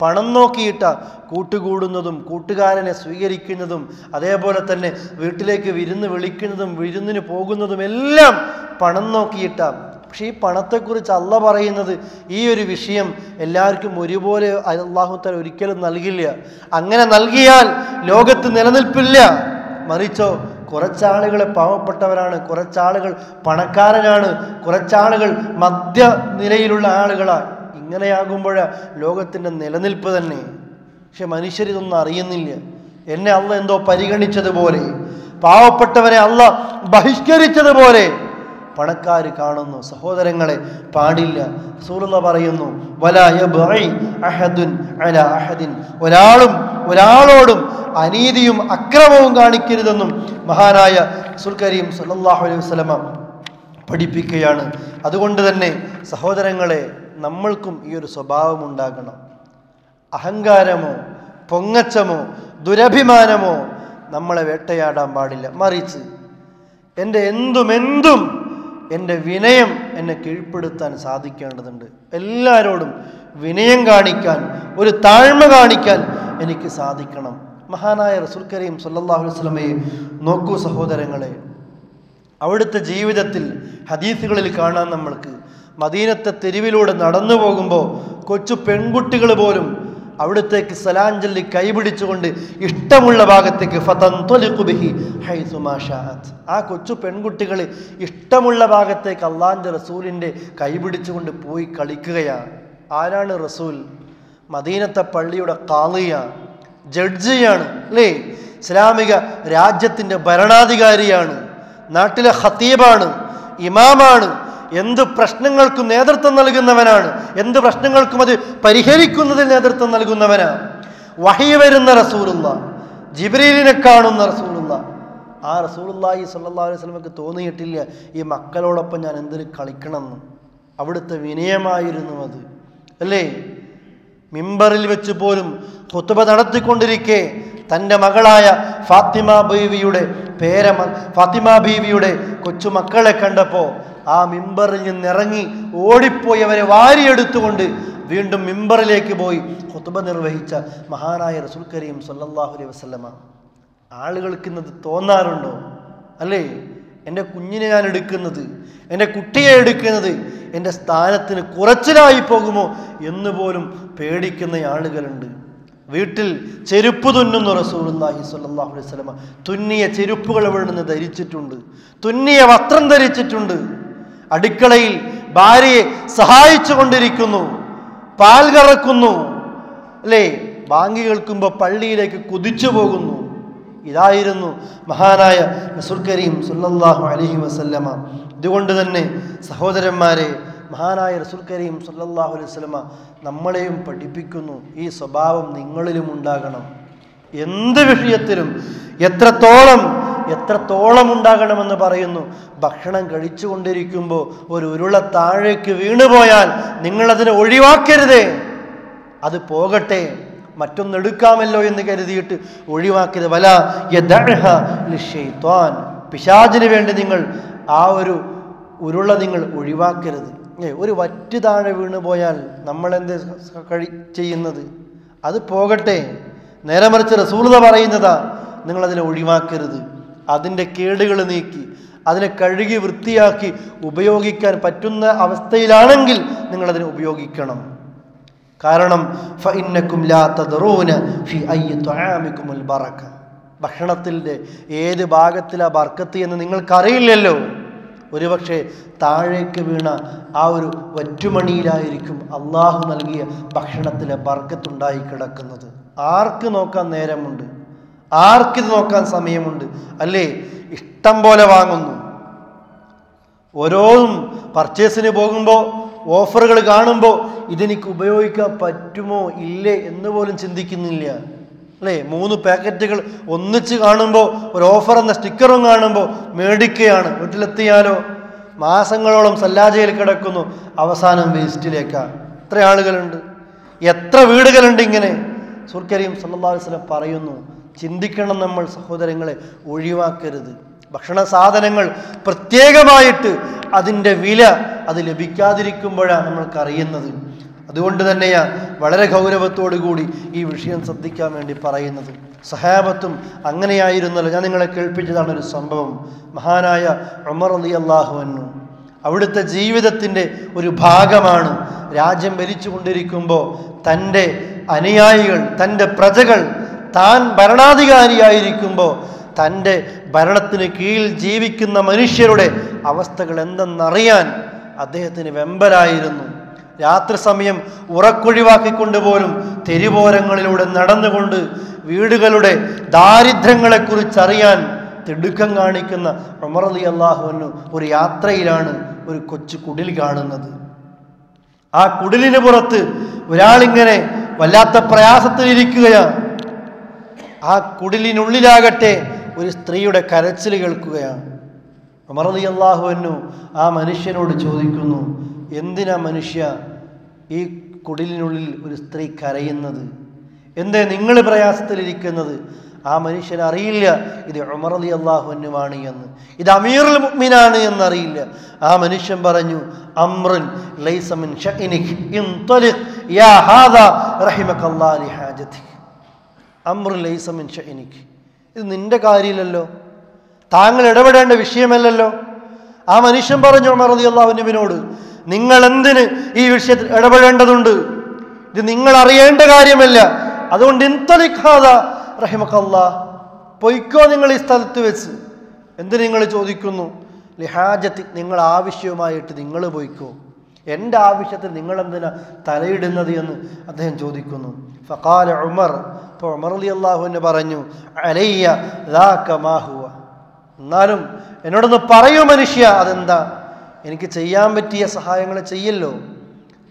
പണം നോക്കിയിട്ട കൂട്ടുകൂടുന്നതും കൂട്ടുകാരനെ സ്വീകരിക്കുന്നതും അതേപോലെ തന്നെ വീട്ടിലേക്ക് വിരുന്ന് വിളിക്കുന്നതും വിരുന്നിന് പോകുന്നതും എല്ലാം പണം നോക്കിയിട്ടാണ്. പക്ഷേ ഈ പണത്തെക്കുറിച്ച് അള്ളാഹ് പറയുന്നത് ഈ ഒരു വിഷയം എല്ലാവർക്കും ഒരുപോലെ അല്ലാഹു തആല ഒരിക്കലും നൽകില്ല. അങ്ങനെ നൽകിയാൽ ലോകത്ത് നിലനിൽപ്പില്ല. മറിച്ചോ കുറച്ചാളുകൾ പാവപ്പെട്ടവരാണ്, കുറച്ചാളുകൾ പണക്കാരനാണ്, കുറച്ചാളുകൾ മധ്യനിലയിലുള്ള ആളുകളാണ്. ഇങ്ങനെയാകുമ്പോഴാണ് ലോകത്തിൻ്റെ നിലനിൽപ്പ് തന്നെ. പക്ഷെ മനുഷ്യരിതൊന്നും അറിയുന്നില്ല. എന്നെ അള്ളാഹ് എന്തോ പരിഗണിച്ചതുപോലെ, പാവപ്പെട്ടവനെ അള്ളാഹ് ബഹിഷ്കരിച്ചതുപോലെ പണക്കാർ കാണുന്നു. സഹോദരങ്ങളെ, പാടില്ല. റസൂലുള്ളാഹി പറയുന്നു വലാ യബ്ഗി അഹദുൻ അലാ അഹദിൻ, ഒരാളോടും അനീതിയും അക്രമവും കാണിക്കരുതെന്നും മഹാനായ റസൂൽ കരീം സല്ലല്ലാഹു അലൈഹി വസല്ലമ പഠിപ്പിക്കുകയാണ്. അതുകൊണ്ട് തന്നെ സഹോദരങ്ങളെ, നമ്മൾക്കും ഈ ഒരു സ്വഭാവം ഉണ്ടാകണം. അഹങ്കാരമോ പൊങ്ങച്ചമോ ദുരഭിമാനമോ നമ്മളെ വേട്ടയാടാൻ പാടില്ല. മറിച്ച് എൻ്റെ എന്തും എൻ്റെ വിനയം എന്നെ കീഴ്പ്പെടുത്താൻ സാധിക്കേണ്ടതുണ്ട്. എല്ലാവരോടും വിനയം കാണിക്കാൻ, ഒരു താഴ്മ കാണിക്കാൻ എനിക്ക് സാധിക്കണം. മഹാനായ റസൂൽ കരീം സല്ലല്ലാഹു അലൈഹി വസല്ലമയെ നോക്കൂ സഹോദരങ്ങളെ. അവിടുത്തെ ജീവിതത്തിൽ ഹദീസുകളിൽ കാണാൻ നമ്മൾക്ക് മദീനത്തെ തെരുവിലൂടെ നടന്നു പോകുമ്പോൾ കൊച്ചു പെൺകുട്ടികൾ പോലും അവിടത്തേക്ക് സലാം ചൊല്ലി കൈപിടിച്ചുകൊണ്ട് ഇഷ്ടമുള്ള ഭാഗത്തേക്ക് ഫതൻതലിഖു ബിഹി ഹൈസു മാ ഷാഅത്, ആ കൊച്ചു പെൺകുട്ടികൾ ഇഷ്ടമുള്ള ഭാഗത്തേക്ക് അള്ളാഹിൻ്റെ റസൂലിൻ്റെ കൈപിടിച്ചുകൊണ്ട് പോയി കളിക്കുകയാണ്. ആരാണ് റസൂൽ? മദീനത്തെ പള്ളിയുടെ ഖാളിയാണ്, ജഡ്ജിയാണ്, അല്ലേ? ഇസ്ലാമിക രാജ്യത്തിൻ്റെ ഭരണാധികാരിയാണ്, നാട്ടിലെ ഖതീബാണ്, ഇമാമാണ്. എന്ത് പ്രശ്നങ്ങൾക്കും നേതൃത്വം നൽകുന്നവനാണ്, എന്ത് പ്രശ്നങ്ങൾക്കും അത് പരിഹരിക്കുന്നതിൽ നേതൃത്വം നൽകുന്നവനാണ്. വഹി വരുന്ന റസൂലുള്ളാഹ്, ജിബ്രീലിനെ കാണുന്ന റസൂലുള്ളാഹ്. ആ റസൂലുള്ളാഹി സ്വല്ലല്ലാഹു അലൈഹി വസല്ലമക്ക് തോന്നിയിട്ടില്ല ഈ മക്കളോടൊപ്പം ഞാൻ എന്തിനു കളിക്കണമെന്ന്. അവിടുത്തെ വിനയമായിരുന്നു അത്, അല്ലേ? മിമ്പറിൽ വെച്ച് പോലും ഖുത്ബ നടത്തിക്കൊണ്ടിരിക്കെ തൻ്റെ മകളായ ഫാത്തിമ ബീവിയുടെ കൊച്ചുമക്കളെ കണ്ടപ്പോൾ ആ മിമ്പറിൽ നിന്നിറങ്ങി ഓടിപ്പോയി അവരെ വാരിയെടുത്തുകൊണ്ട് വീണ്ടും മിമ്പറിലേക്ക് പോയി ഖുത്ബ നിർവഹിച്ച മഹാനായ റസൂൽ കരീം സല്ലല്ലാഹു അലൈഹി വസല്ലമ. ആളുകൾക്ക് ഇന്നത് തോന്നാറുണ്ടോ? അല്ലേ? എൻ്റെ കുഞ്ഞിനെ ഞാൻ എടുക്കുന്നത്, എൻ്റെ കുട്ടിയെ എടുക്കുന്നത് എൻ്റെ സ്ഥാനത്തിന് കുറച്ചിലായി പോകുമോ എന്ന് പോലും പേടിക്കുന്ന ആളുകളുണ്ട്. വീട്ടിൽ ചെരുപ്പ് തുന്നുന്നു റസൂലുള്ളാഹി സ്വല്ലല്ലാഹു അലൈഹി വസല്ലമ. തുന്നിയ ചെരുപ്പുകൾ അവിടെ നിന്ന് ധരിച്ചിട്ടുണ്ട്, തുന്നിയ വസ്ത്രം ധരിച്ചിട്ടുണ്ട്. അടുക്കളയിൽ ഭാര്യയെ സഹായിച്ചു കൊണ്ടിരിക്കുന്നു, പാൽ കറക്കുന്നു, അല്ലേ? ബാങ്ക് കേൾക്കുമ്പോൾ പള്ളിയിലേക്ക് കുതിച്ചു പോകുന്നു. ഇതായിരുന്നു മഹാനായ റസൂൽ കരീം സല്ലല്ലാഹു അലൈഹി വസല്ലമ. ഇതുകൊണ്ട് തന്നെ സഹോദരന്മാരെ, മഹാനായ റസൂൽ കരീം സല്ലല്ലാഹു അലൈഹി വസല്ലമ നമ്മളെയും പഠിപ്പിക്കുന്നു, ഈ സ്വഭാവം നിങ്ങളിലും ഉണ്ടാകണം. എന്ത് വിഷയത്തിലും എത്രത്തോളം ഉണ്ടാകണമെന്ന് പറയുന്നു. ഭക്ഷണം കഴിച്ചുകൊണ്ടിരിക്കുമ്പോൾ ഒരു ഉരുള താഴേക്ക് വീണുപോയാൽ നിങ്ങളതിനെ ഒഴിവാക്കരുതേ. അത് പോകട്ടെ, മറ്റൊന്നെടുക്കാമല്ലോ എന്ന് കരുതിയിട്ട് ഒഴിവാക്കരുത്. വലാ യദഅഹ ലിശൈത്വാൻ, പിശാചിന് വേണ്ടി നിങ്ങൾ ആ ഒരു ഉരുള നിങ്ങൾ ഒഴിവാക്കരുത്. ഒരു വറ്റ് താഴെ വീണു പോയാൽ നമ്മളെന്ത് ചെയ്യുന്നത്? അത് പോകട്ടെ. നേരെ മറിച്ച് റസൂലുള്ളാഹി പറയുന്നതാ, നിങ്ങളതിനെ ഒഴിവാക്കരുത്. അതിൻ്റെ കേടുകൾ നീക്കി അതിനെ കഴുകി വൃത്തിയാക്കി ഉപയോഗിക്കാൻ പറ്റുന്ന അവസ്ഥയിലാണെങ്കിൽ നിങ്ങളതിനെ ഉപയോഗിക്കണം. കാരണം ഫഇന്നകും ലാ തദ്റൂന ഫി അയ്യി തുആമികുമുൽ ബറക, ഭക്ഷണത്തിൻ്റെ ഏത് ഭാഗത്തിലാ ബർക്കത്ത് എന്ന് നിങ്ങൾക്കറിയില്ലല്ലോ. ഒരുപക്ഷെ താഴേക്ക് വീണ ആ ഒരു വറ്റുമണിയിലായിരിക്കും അള്ളാഹു നൽകിയ ഭക്ഷണത്തിലെ ബർക്കത്തുണ്ടായി കിടക്കുന്നത്. ആർക്ക് നോക്കാൻ നേരമുണ്ട്? ആർക്കിത് നോക്കാൻ സമയമുണ്ട്? അല്ലേ? ഇഷ്ടം പോലെ വാങ്ങുന്നു. ഓരോന്നും പർച്ചേസിന് പോകുമ്പോൾ ഓഫറുകൾ കാണുമ്പോൾ ഇതെനിക്ക് ഉപയോഗിക്കാൻ പറ്റുമോ ഇല്ലേ എന്ന് പോലും ചിന്തിക്കുന്നില്ല, അല്ലേ? 3 പാക്കറ്റുകൾ ഒന്നിച്ച് കാണുമ്പോൾ ഒരു ഓഫർ എന്ന സ്റ്റിക്കറും കാണുമ്പോൾ മേടിക്കുകയാണ്. വീട്ടിലെത്തിയാലോ മാസങ്ങളോളം സല്ലാജയിൽ കിടക്കുന്നു, അവസാനം വേസ്റ്റിലേക്കാണ്. എത്ര ആളുകളുണ്ട്, എത്ര വീടുകളുണ്ട് ഇങ്ങനെ. റസൂൽ കരീം സല്ലല്ലാഹു അലൈഹി വസല്ലം പറയുന്നു, ചിന്തിക്കണം നമ്മൾ സഹോദരങ്ങളെ, ഒഴിവാക്കരുത്. ഭക്ഷണ സാധനങ്ങൾ പ്രത്യേകമായിട്ട് അതിൻ്റെ വില അത് ലഭിക്കാതിരിക്കുമ്പോഴാണ് നമ്മൾക്കറിയുന്നത്. അതുകൊണ്ട് തന്നെയാണ് വളരെ ഗൗരവത്തോടു കൂടി ഈ വിഷയം ശ്രദ്ധിക്കാൻ വേണ്ടി പറയുന്നത്. സഹാബത്തും അങ്ങനെയായിരുന്നല്ലോ. ഞാൻ നിങ്ങളെ കേൾപ്പിച്ചതാണ് ഒരു സംഭവം. മഹാനായ ഉമർ റളിയല്ലാഹു അൻഹു, അവിടുത്തെ ജീവിതത്തിൻ്റെ ഒരു ഭാഗമാണ്. രാജ്യം ഭരിച്ചു കൊണ്ടിരിക്കുമ്പോൾ തൻ്റെ അനുയായികൾ, തൻ്റെ പ്രജകൾ, താൻ ഭരണാധികാരിയായിരിക്കുമ്പോൾ തൻ്റെ ഭരണത്തിന് കീഴിൽ ജീവിക്കുന്ന മനുഷ്യരുടെ അവസ്ഥകൾ എന്തെന്നറിയാൻ അദ്ദേഹത്തിന് വെമ്പലായിരുന്നു. രാത്രി സമയം ഉറക്കൊഴിവാക്കിക്കൊണ്ട് പോലും തെരുവോരങ്ങളിലൂടെ നടന്നുകൊണ്ട് വീടുകളുടെ ദാരിദ്ര്യങ്ങളെക്കുറിച്ചറിയാൻ തിടുക്കം കാണിക്കുന്ന ഉമർ റളിയല്ലാഹു അൻഹു ഒരു യാത്രയിലാണ് ഒരു കൊച്ചു കുടിൽ കാണുന്നത്. ആ കുടിലിന് പുറത്ത് ഒരാളിങ്ങനെ വല്ലാത്ത പ്രയാസത്തിലിരിക്കുകയാണ്. ആ കുടിലിനുള്ളിലാകട്ടെ ഒരു സ്ത്രീയുടെ കരച്ചിൽ കേൾക്കുകയാണ്. ഉമർ റളിയല്ലാഹു അൻഹു ആ മനുഷ്യനോട് ചോദിക്കുന്നു, എന്തിനാ മനുഷ്യ ഈ കുടിലിനുള്ളിൽ ഒരു സ്ത്രീ കരയുന്നത്? എന്തേ നിങ്ങൾ പ്രയാസത്തിലിരിക്കുന്നത്? ആ മനുഷ്യൻ അറിയില്ല ഇത് ഉമർ റളിയല്ലാഹു അൻഹുവാണ് എന്ന്, ഇത് അമീറുൽ മുഅ്മിനാണ് എന്നറിയില്ല. ആ മനുഷ്യൻ പറഞ്ഞു, അംറുൻ ലൈസ മിൻ ഷഅനിക് ഇൻതലിഖ് യാ ഹാദാ റഹിമകല്ലാഹു ലിഹാജതിക്. അംറുൻ ലൈസ മിൻ ഷഅനിക്, ഇത് നിന്റെ കാര്യമില്ലല്ലോ, താങ്കൾ ഇടപെടേണ്ട വിഷയമല്ലല്ലോ. ആ മനുഷ്യൻ പറഞ്ഞു ഉമർ റളിയല്ലാഹു അൻഹുവിനോട്, നിങ്ങൾ എന്തിന് ഈ വിഷയത്തിൽ ഇടപെടേണ്ടതുണ്ട്? ഇത് നിങ്ങൾ അറിയേണ്ട കാര്യമല്ല. അതുകൊണ്ട് ഇൻതലിഖ് ഹാദാ റഹിമകല്ലാഹ്, പൊയ്ക്കോ നിങ്ങൾ ഈ സ്ഥലത്ത് വെച്ച്. എന്തിന് നിങ്ങൾ ചോദിക്കുന്നു? ലിഹാജത്തി, നിങ്ങൾ ആവശ്യവുമായിട്ട് നിങ്ങൾ പൊയ്ക്കോ, എൻ്റെ ആവശ്യത്തിൽ നിങ്ങൾ എന്തിനാ തലയിടുന്നത് എന്ന് അദ്ദേഹം ചോദിക്കുന്നു. ഫഖാല ഉമർ, അപ്പോൾ ഉമർ റളിയല്ലാഹു അൻഹു പറഞ്ഞു, അലയ്യ ദാക മാ ഹുവ, എന്നാലും എന്നോടൊന്ന് പറയൂ മനുഷ്യ, അതെന്താ? എനിക്ക് ചെയ്യാൻ പറ്റിയ സഹായങ്ങൾ ചെയ്യല്ലോ.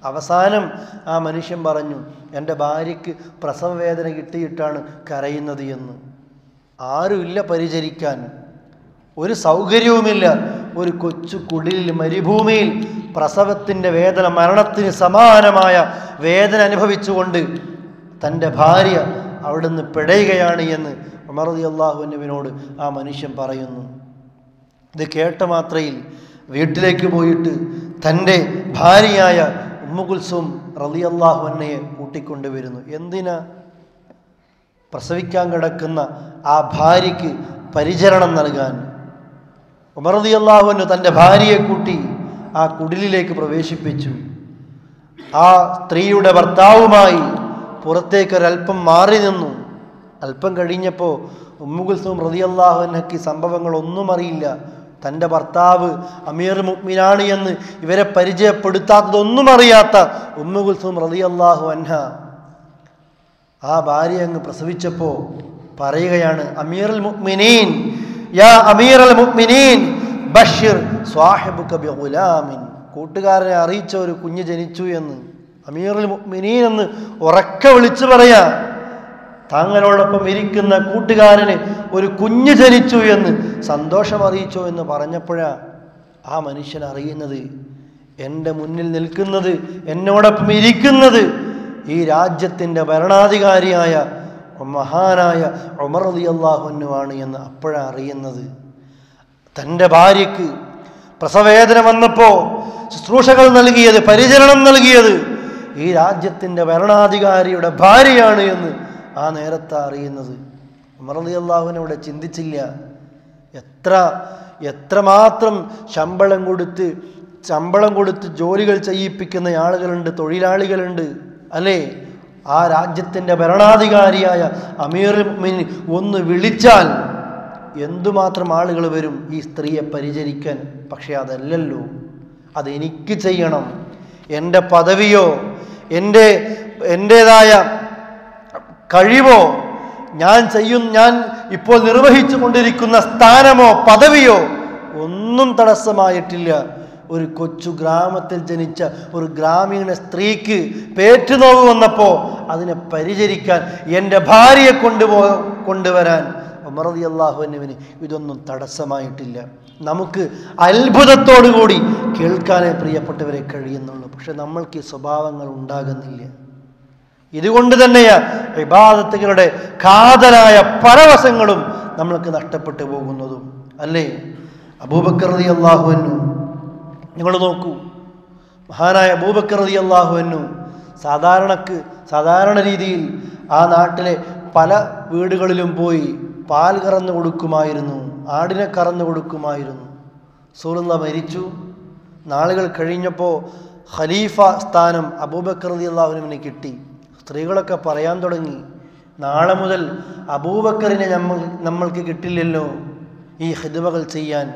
അവസാനം ആ മനുഷ്യൻ പറഞ്ഞു, എൻ്റെ ഭാര്യയ്ക്ക് പ്രസവ വേദന കിട്ടിയിട്ടാണ് കരയുന്നത് എന്ന്. ആരുമില്ല പരിചരിക്കാൻ, ഒരു സൗകര്യവുമില്ല. ഒരു കൊച്ചു കുടിലിൽ മരുഭൂമിയിൽ പ്രസവത്തിൻ്റെ വേദന, മരണത്തിന് സമാനമായ വേദന അനുഭവിച്ചുകൊണ്ട് തൻ്റെ ഭാര്യ അവിടുന്ന് പിടയുകയാണ് എന്ന് ഉമർ റളിയല്ലാഹു അൻഹുവിനോട് ആ മനുഷ്യൻ പറയുന്നു. ഇത് കേട്ട മാത്രയിൽ വീട്ടിലേക്ക് പോയിട്ട് തൻ്റെ ഭാര്യയായ ഉമ്മു കുൽസും റളിയല്ലാഹു അൻഹയെ കൂട്ടിക്കൊണ്ടുവരുന്നു. എന്തിനാ? പ്രസവിക്കാൻ കിടക്കുന്ന ആ ഭാര്യയ്ക്ക് പരിചരണം നൽകാൻ. ഉമർ റളിയല്ലാഹു അൻഹു തൻ്റെ ഭാര്യയെ കൂട്ടി ആ കുടിലിലേക്ക് പ്രവേശിപ്പിച്ചു. ആ സ്ത്രീയുടെ ഭർത്താവുമായി പുറത്തേക്കൊരൽപ്പം മാറി നിന്നു. അല്പം കഴിഞ്ഞപ്പോൾ ഉമ്മു കുൽസും റളിയല്ലാഹു അൻഹയ്ക്ക് സംഭവങ്ങളൊന്നും അറിയില്ല. തൻ്റെ ഭർത്താവ് അമീർ മുഅ്മിനാണ് എന്ന് ഇവരെ പരിചയപ്പെടുത്താത്തതൊന്നും അറിയാത്ത ഉമ്മു കുൽസും റളിയല്ലാഹു അൻഹ ആ ഭാര്യ അങ്ങ് പ്രസവിച്ചപ്പോൾ പറയുകയാണ്, അമീറുൽ മുഅ്മിനീൻ, യാ അമീറുൽ മുഅ്മിനീൻ ബശ്ശിർ സ്വാഹിബുക ബിഗുലാമിൻ, കൂട്ടുകാരനെ അറിയിച്ച ഒരു കുഞ്ഞ് ജനിച്ചു എന്ന്. അമീറുൽ മുഅ്മിനീൻ എന്ന് ഉറക്കെ വിളിച്ചു പറയാ, താങ്കളോടൊപ്പം ഇരിക്കുന്ന കൂട്ടുകാരന് ഒരു കുഞ്ഞ് ജനിച്ചു എന്ന് സന്തോഷം അറിയിച്ചോ എന്ന് പറഞ്ഞപ്പോഴാണ് ആ മനുഷ്യൻ അറിയുന്നത്, എൻ്റെ മുന്നിൽ നിൽക്കുന്നത്, എന്നോടൊപ്പം ഇരിക്കുന്നത് ഈ രാജ്യത്തിൻ്റെ ഭരണാധികാരിയായ മഹാനായ ഉമർ റളിയല്ലാഹു അൻഹു ആണ് എന്ന് അപ്പോഴാണ് അറിയുന്നത്. തൻ്റെ ഭാര്യയ്ക്ക് പ്രസവവേദന വന്നപ്പോൾ ശുശ്രൂഷകൾ നൽകിയത്, പരിചരണം നൽകിയത് ഈ രാജ്യത്തിൻ്റെ ഭരണാധികാരിയുടെ ഭാര്യയാണ് എന്ന് ആ നേരത്തെ അറിയുന്നത്. ഉമർ റളിയല്ലാഹു അൻഹു അവിടെ ചിന്തിച്ചില്ല, എത്രമാത്രം ശമ്പളം കൊടുത്ത് ജോലികൾ ചെയ്യിപ്പിക്കുന്ന ആളുകളുണ്ട്, തൊഴിലാളികളുണ്ട് അല്ലേ? ആ രാജ്യത്തിൻ്റെ ഭരണാധികാരിയായ അമീറുൽ മുഅ്മിനീൻ ഒന്ന് വിളിച്ചാൽ എന്തുമാത്രം ആളുകൾ വരും ഈ സ്ത്രീയെ പരിചരിക്കാൻ. പക്ഷെ അതല്ലല്ലോ, അതെനിക്ക് ചെയ്യണം. എൻ്റെ പദവിയോ എൻ്റേതായ കഴിവോ ഞാൻ ഇപ്പോൾ നിർവഹിച്ചു കൊണ്ടിരിക്കുന്ന സ്ഥാനമോ പദവിയോ ഒന്നും തടസ്സമായിട്ടില്ല. ഒരു കൊച്ചു ഗ്രാമത്തിൽ ജനിച്ച ഒരു ഗ്രാമീണ സ്ത്രീക്ക് പേറ്റുനോവ് വന്നപ്പോൾ അതിനെ പരിചരിക്കാൻ എൻ്റെ ഭാര്യയെ കൊണ്ടുവരാൻ ഉമർ റളിയല്ലാഹു അൻഹുവിന് ഇതൊന്നും തടസ്സമായിട്ടില്ല. നമുക്ക് അത്ഭുതത്തോടുകൂടി കേൾക്കാനേ പ്രിയപ്പെട്ടവരെ കഴിയുന്നുള്ളൂ. പക്ഷെ നമ്മൾക്ക് ഈ സ്വഭാവങ്ങൾ ഉണ്ടാകുന്നില്ല. ഇതുകൊണ്ട് തന്നെയാ ഇബാദത്തുകളുടെ കാതലായ പരവശങ്ങളും നമ്മൾക്ക് നഷ്ടപ്പെട്ടു പോകുന്നതും അല്ലേ? അബൂബക്കർ റളിയല്ലാഹു അൻഹു, നിങ്ങൾ നോക്കൂ, മഹാനായ അബൂബക്കർ റളിയല്ലാഹു അൻഹു സാധാരണ രീതിയിൽ ആ നാട്ടിലെ പല വീടുകളിലും പോയി പാൽ കറന്നു കൊടുക്കുമായിരുന്നു, ആടിനെ കറന്നു കൊടുക്കുമായിരുന്നു. റസൂലുള്ളാഹി മരിച്ചു. നാളുകൾ കഴിഞ്ഞപ്പോൾ ഖലീഫ സ്ഥാനം അബൂബക്കർ റളിയല്ലാഹു അൻഹുവിന് കിട്ടി. സ്ത്രീകളൊക്കെ പറയാൻ തുടങ്ങി, നാളെ മുതൽ അബൂബക്കറിനെ നമ്മൾക്ക് കിട്ടില്ലല്ലോ ഈ ഖിദ്മകൾ ചെയ്യാൻ.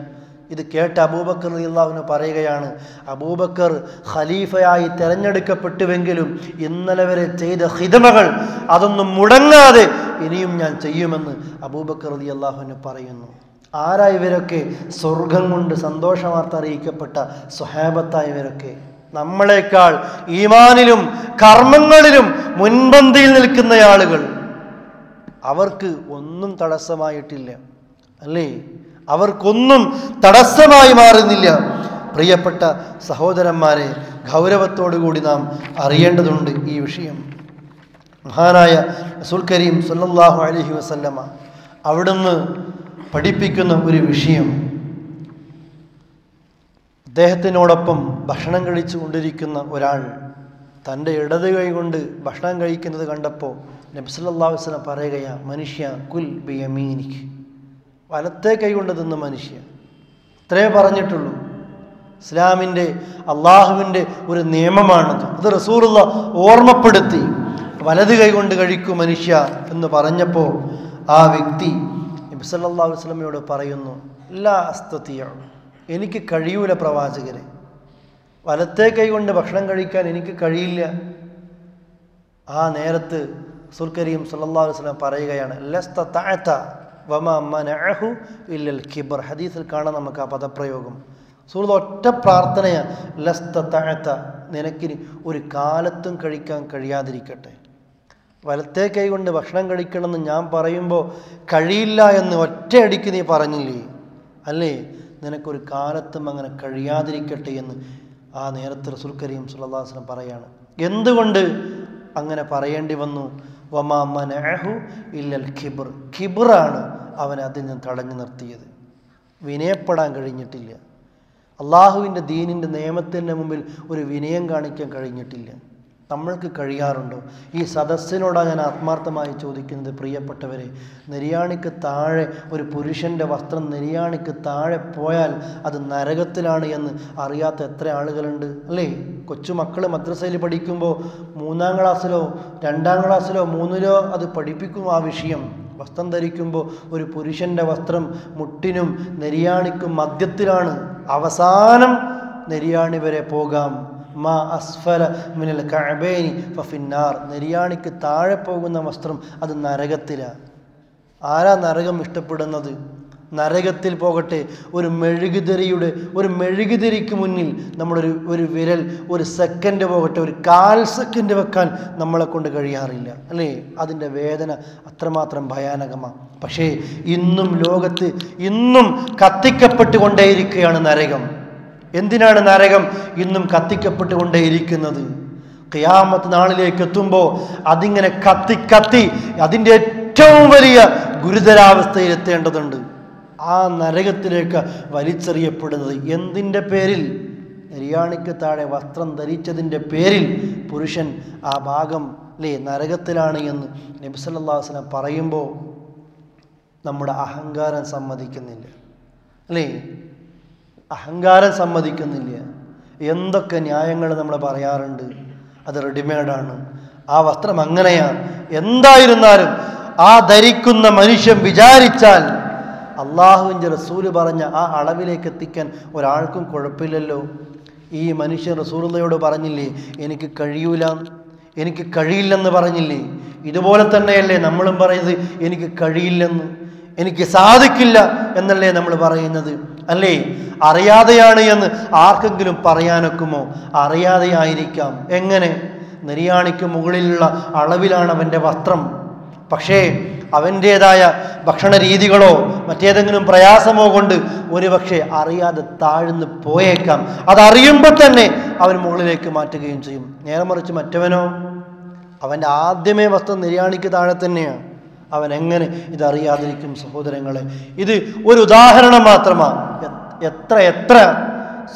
ഇത് കേട്ട അബൂബക്കർ റളിയല്ലാഹു അൻഹു പറയുകയാണ്, അബൂബക്കർ ഖലീഫയായി തിരഞ്ഞെടുക്കപ്പെട്ടുവെങ്കിലും ഇന്നലെ വരെ ചെയ്ത ഖിദ്മകൾ അതൊന്നും മുടങ്ങാതെ ഇനിയും ഞാൻ ചെയ്യുമെന്ന് അബൂബക്കർ റളിയല്ലാഹു അൻഹു പറയുന്നു. ആരാ ഇവരൊക്കെ? സ്വർഗം കൊണ്ട് സന്തോഷവാർത്ത അറിയിക്കപ്പെട്ട സ്വഹാബത്തായവരൊക്കെ. നമ്മളെക്കാൾ ഈമാനിലും കർമ്മങ്ങളിലും മുൻപന്തിയിൽ നിൽക്കുന്ന ആളുകൾ. അവർക്ക് ഒന്നും തടസ്സമായിട്ടില്ല അല്ലേ? അവർക്കൊന്നും തടസ്സമായി മാറുന്നില്ല. പ്രിയപ്പെട്ട സഹോദരന്മാരെ, ഗൗരവത്തോടുകൂടി നാം അറിയേണ്ടതുണ്ട് ഈ വിഷയം. മഹാനായ റസൂൽ കരീം സല്ലല്ലാഹു അലൈഹി വസല്ലമ അവിടുന്ന് പഠിപ്പിക്കുന്ന ഒരു വിഷയം, അദ്ദേഹത്തിനോടൊപ്പം ഭക്ഷണം കഴിച്ചു കൊണ്ടിരിക്കുന്ന ഒരാൾ തൻ്റെ ഇടത് കൈ കൊണ്ട് ഭക്ഷണം കഴിക്കുന്നത് കണ്ടപ്പോൾ നബി സല്ലല്ലാഹു അലൈഹി വസല്ലം പറയുകയാ, മനുഷ്യ കുൽ ബിയമീനിക്, വലത്തെ കൈ കൊണ്ട് തിന്ന മനുഷ്യ. ഇത്രേ പറഞ്ഞിട്ടുള്ളൂ. ഇസ്ലാമിൻ്റെ അള്ളാഹുവിൻ്റെ ഒരു നിയമമാണത്. അത് റസൂലുള്ളാഹി ഓർമ്മപ്പെടുത്തി. വലത് കൈ കൊണ്ട് കഴിക്കൂ മനുഷ്യ എന്ന് പറഞ്ഞപ്പോൾ ആ വ്യക്തി നബി സല്ലല്ലാഹു അലൈഹി വസല്ലമയോട് പറയുന്നു, ലാ അസ്തതിഉ, എനിക്ക് കഴിയൂല പ്രവാചകരെ, വലത്തെ കൈ കൊണ്ട് ഭക്ഷണം കഴിക്കാൻ എനിക്ക് കഴിയില്ല. ആ നേരത്ത് റസൂൽ കരീം സല്ലല്ലാഹു അലൈഹി വസല്ലം പറയുകയാണ്, ലസ്തതഅത വമാ മനഅഹു ഇല്ലൽ കിബ്ർ. ഹദീസിൽ കാണാം നമുക്ക് ആ പദപ്രയോഗം. റസൂൽ ഒറ്റ പ്രാർത്ഥനയാണ്, ലസ്തതഅത, നിനക്കിനി ഒരു കാലത്തും കഴിക്കാൻ കഴിയാതിരിക്കട്ടെ. വലത്തെ കൈ കൊണ്ട് ഭക്ഷണം കഴിക്കണമെന്ന് ഞാൻ പറയുമ്പോൾ കഴിയില്ല എന്ന് ഒറ്റയടിക്ക് നീ പറഞ്ഞില്ലേ അല്ലേ? നിനക്കൊരു കാലത്തും അങ്ങനെ കഴിയാതിരിക്കട്ടെ എന്ന് ആ നേരത്തെ റസൂൽ കരീം സല്ലല്ലാഹു അലൈഹി വസല്ലം പറയാണ്. എന്തുകൊണ്ട് അങ്ങനെ പറയേണ്ടി വന്നു? വമാ മനഅഹു ഇല്ലൽ കിബ്ർ. കിബ്റാണ് അവനെ അതിൽ നിന്ന് തടഞ്ഞു നിർത്തിയത്. വിനയപ്പെടാൻ കഴിഞ്ഞിട്ടില്ല. അള്ളാഹുവിൻ്റെ ദീനിൻ്റെ നിയമത്തിൻ്റെ മുമ്പിൽ ഒരു വിനയം കാണിക്കാൻ കഴിഞ്ഞിട്ടില്ല. നമ്മൾക്ക് കഴിയാറുണ്ടോ? ഈ സദസ്സിനോടാണ് ഞാൻ ആത്മാർത്ഥമായി ചോദിക്കുന്നത്. പ്രിയപ്പെട്ടവരെ, നെരിയാണിക്ക് താഴെ ഒരു പുരുഷൻ്റെ വസ്ത്രം നെരിയാണിക്ക് താഴെ പോയാൽ അത് നരകത്തിലാണ് എന്ന് അറിയാത്ത എത്ര ആളുകളുണ്ട് അല്ലേ? കൊച്ചുമക്കൾ മദ്രസയിൽ പഠിക്കുമ്പോൾ 3-ാം ക്ലാസ്സിലോ 2-ാം ക്ലാസ്സിലോ 3-ലോ അത് പഠിപ്പിക്കും. ആ വിഷയം വസ്ത്രം ധരിക്കുമ്പോൾ ഒരു പുരുഷൻ്റെ വസ്ത്രം മുട്ടിനും നെരിയാണിക്കും മധ്യത്തിലാണ്, അവസാനം നെരിയാണി വരെ പോകാം. മാ അസ്ഫല മിനൽ കഅബൈനി ഫഫിന്നാർ. നെരിയാണിക്ക് താഴെ പോകുന്ന വസ്ത്രം അത് നരകത്തിലാണ്. ആരാ നരകം ഇഷ്ടപ്പെടുന്നത്? നരകത്തിൽ പോകട്ടെ, ഒരു മെഴുകുതിരിക്ക് മുന്നിൽ നമ്മളൊരു വിരൽ ഒരു സെക്കൻഡ് പോകട്ടെ, ഒരു 1/4 സെക്കൻഡ് വെക്കാൻ നമ്മളെ കൊണ്ട് കഴിയാറില്ല അല്ലേ? അതിൻ്റെ വേദന അത്രമാത്രം ഭയാനകമാണ്. പക്ഷേ ഇന്നും ലോകത്ത് ഇന്നും കത്തിക്കപ്പെട്ടുകൊണ്ടേയിരിക്കുകയാണ് നരകം. എന്തിനാണ് നരകം ഇന്നും കത്തിക്കപ്പെട്ടുകൊണ്ടേയിരിക്കുന്നത്? ഖിയാമത്ത് നാളിലേക്ക് എത്തുമ്പോൾ അതിങ്ങനെ കത്തി അതിൻ്റെ ഏറ്റവും വലിയ ഗുരുതരാവസ്ഥയിൽ എത്തേണ്ടതുണ്ട്. ആ നരകത്തിലേക്ക് വലിച്ചെറിയപ്പെടുന്നത് എന്തിൻ്റെ പേരിൽ? നെരിയാണിക്ക് താഴെ വസ്ത്രം ധരിച്ചതിൻ്റെ പേരിൽ പുരുഷൻ ആ ഭാഗം നരകത്തിലാണ് എന്ന് നബി സല്ലല്ലാഹു അലൈഹി വസല്ലം പറയുമ്പോൾ നമ്മുടെ അഹങ്കാരം സമ്മതിക്കുന്നില്ല. അല്ലേ? അഹങ്കാരം സമ്മതിക്കുന്നില്ല. എന്തൊക്കെ ന്യായങ്ങൾ നമ്മൾ പറയാറുണ്ട്. അത് റെഡിമെയ്ഡാണ്, ആ വസ്ത്രം അങ്ങനെയാണ്. എന്തായിരുന്നാലും ആ ധരിക്കുന്ന മനുഷ്യൻ വിചാരിച്ചാൽ അള്ളാഹുവിൻ്റെ റസൂല് പറഞ്ഞ ആ അളവിലേക്ക് എത്തിക്കാൻ ഒരാൾക്കും കുഴപ്പമില്ലല്ലോ. ഈ മനുഷ്യൻ റസൂലുള്ളയോട് പറഞ്ഞില്ലേ, എനിക്ക് കഴിയൂല, എനിക്ക് കഴിയില്ലെന്ന് പറഞ്ഞില്ലേ? ഇതുപോലെ തന്നെയല്ലേ നമ്മളും പറയുന്നത്, എനിക്ക് കഴിയില്ലെന്ന്, എനിക്ക് സാധിക്കില്ല എന്നല്ലേ നമ്മൾ പറയുന്നത്, അല്ലേ? അറിയാതെയാണ് എന്ന് ആർക്കെങ്കിലും പറയാനൊക്കുമോ? അറിയാതെയായിരിക്കാം. എങ്ങനെ? നെരിയാണിക്ക് മുകളിലുള്ള അളവിലാണ് അവൻ്റെ വസ്ത്രം. പക്ഷേ അവൻ്റേതായ ഭക്ഷണ രീതികളോ മറ്റേതെങ്കിലും പ്രയാസമോ കൊണ്ട് ഒരുപക്ഷെ അറിയാതെ താഴ്ന്നു പോയേക്കാം. അതറിയുമ്പോൾ തന്നെ അവൻ മുകളിലേക്ക് മാറ്റുകയും ചെയ്യും. നേരെ മറിച്ച് മറ്റവനോ, അവൻ്റെ ആദ്യമേ വസ്ത്രം നെരിയാണിക്ക് താഴെ തന്നെയാണ്. അവൻ എങ്ങനെ ഇതറിയാതിരിക്കും? സഹോദരങ്ങളെ, ഇത് ഒരു ഉദാഹരണം മാത്രമാണ്. എത്ര എത്ര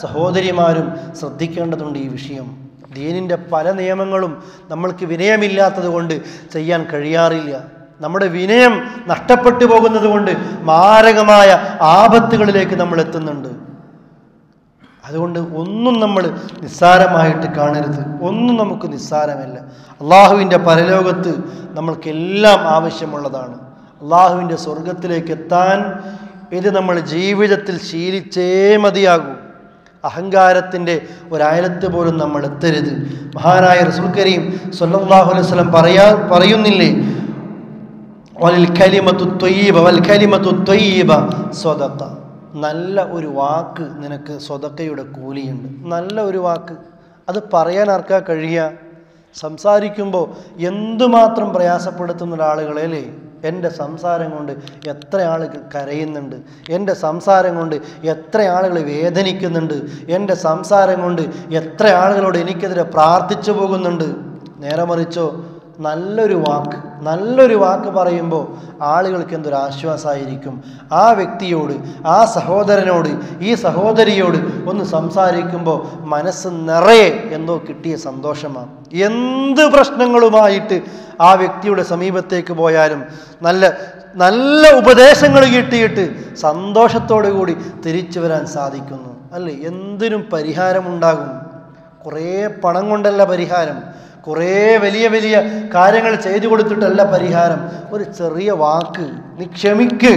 സഹോദരിമാരും ശ്രദ്ധിക്കേണ്ടതുണ്ട് ഈ വിഷയം. ദീനിൻ്റെ പല നിയമങ്ങളും നമ്മൾക്ക് വിനയമില്ലാത്തത് കൊണ്ട് ചെയ്യാൻ കഴിയാറില്ല. നമ്മുടെ വിനയം നഷ്ടപ്പെട്ടു പോകുന്നത് കൊണ്ട് മാരകമായ ആപത്തുകളിലേക്ക് നമ്മൾ എത്തുന്നുണ്ട്. അതുകൊണ്ട് ഒന്നും നമ്മൾ നിസ്സാരമായിട്ട് കാണരുത്. ഒന്നും നമുക്ക് നിസ്സാരമല്ല. അള്ളാഹുവിൻ്റെ പരലോകത്ത് നമ്മൾക്കെല്ലാം ആവശ്യമുള്ളതാണ്. അള്ളാഹുവിൻ്റെ സ്വർഗത്തിലേക്ക് എത്താൻ ഇത് നമ്മൾ ജീവിതത്തിൽ ശീലിച്ചേ മതിയാകൂ. അഹങ്കാരത്തിൻ്റെ ഒരയലത്ത് പോലും നമ്മൾ എത്തരുത്. മഹാനായ റസൂൽ കരീം സ്വല്ലല്ലാഹു അലൈഹി വസല്ലം പറയുന്നില്ലേ, വൽ കലിമത്തു ത്വയ്യിബ വൽ കലിമത്തു ത്വയ്യിബ സ്വദഖ. നല്ല ഒരു വാക്ക് നിനക്ക് സ്വദഖയുടെ കൂലിയുണ്ട്. നല്ല ഒരു വാക്ക്, അത് പറയാൻ ആർക്കാ കഴിയുക? സംസാരിക്കുമ്പോൾ എന്തുമാത്രം പ്രയാസപ്പെടുത്തുന്ന ആളുകളെ അല്ലേ? എൻ്റെ സംസാരം കൊണ്ട് എത്ര ആളുകൾ കരയുന്നുണ്ട്, എൻ്റെ സംസാരം കൊണ്ട് എത്ര ആളുകൾ വേദനിക്കുന്നുണ്ട്, എൻ്റെ സംസാരം കൊണ്ട് എത്ര ആളുകളോട് എനിക്കെതിരെ പ്രാർത്ഥിച്ചു പോകുന്നുണ്ട്. നേരെ മറിച്ചോ, നല്ലൊരു വാക്ക് പറയുമ്പോൾ ആളുകൾക്ക് എന്തൊരു ആശ്വാസമായിരിക്കും. ആ വ്യക്തിയോട്, ആ സഹോദരനോട്, ഈ സഹോദരിയോട് ഒന്ന് സംസാരിക്കുമ്പോൾ മനസ്സ് നിറയെ എന്തോ കിട്ടിയ സന്തോഷമാണ്. എന്ത് പ്രശ്നങ്ങളുമായിട്ട് ആ വ്യക്തിയുടെ സമീപത്തേക്ക് പോയാലും നല്ല ഉപദേശങ്ങൾ കിട്ടിയിട്ട് സന്തോഷത്തോടു കൂടി തിരിച്ചു വരാൻ സാധിക്കുന്നു, അല്ലേ? എന്തിനും പരിഹാരമുണ്ടാകും. കുറേ പണം കൊണ്ടല്ല പരിഹാരം, കുറേ വലിയ വലിയ കാര്യങ്ങൾ ചെയ്തു കൊടുത്തിട്ടല്ല പരിഹാരം. ഒരു ചെറിയ വാക്ക്, നീ ക്ഷമിക്ക്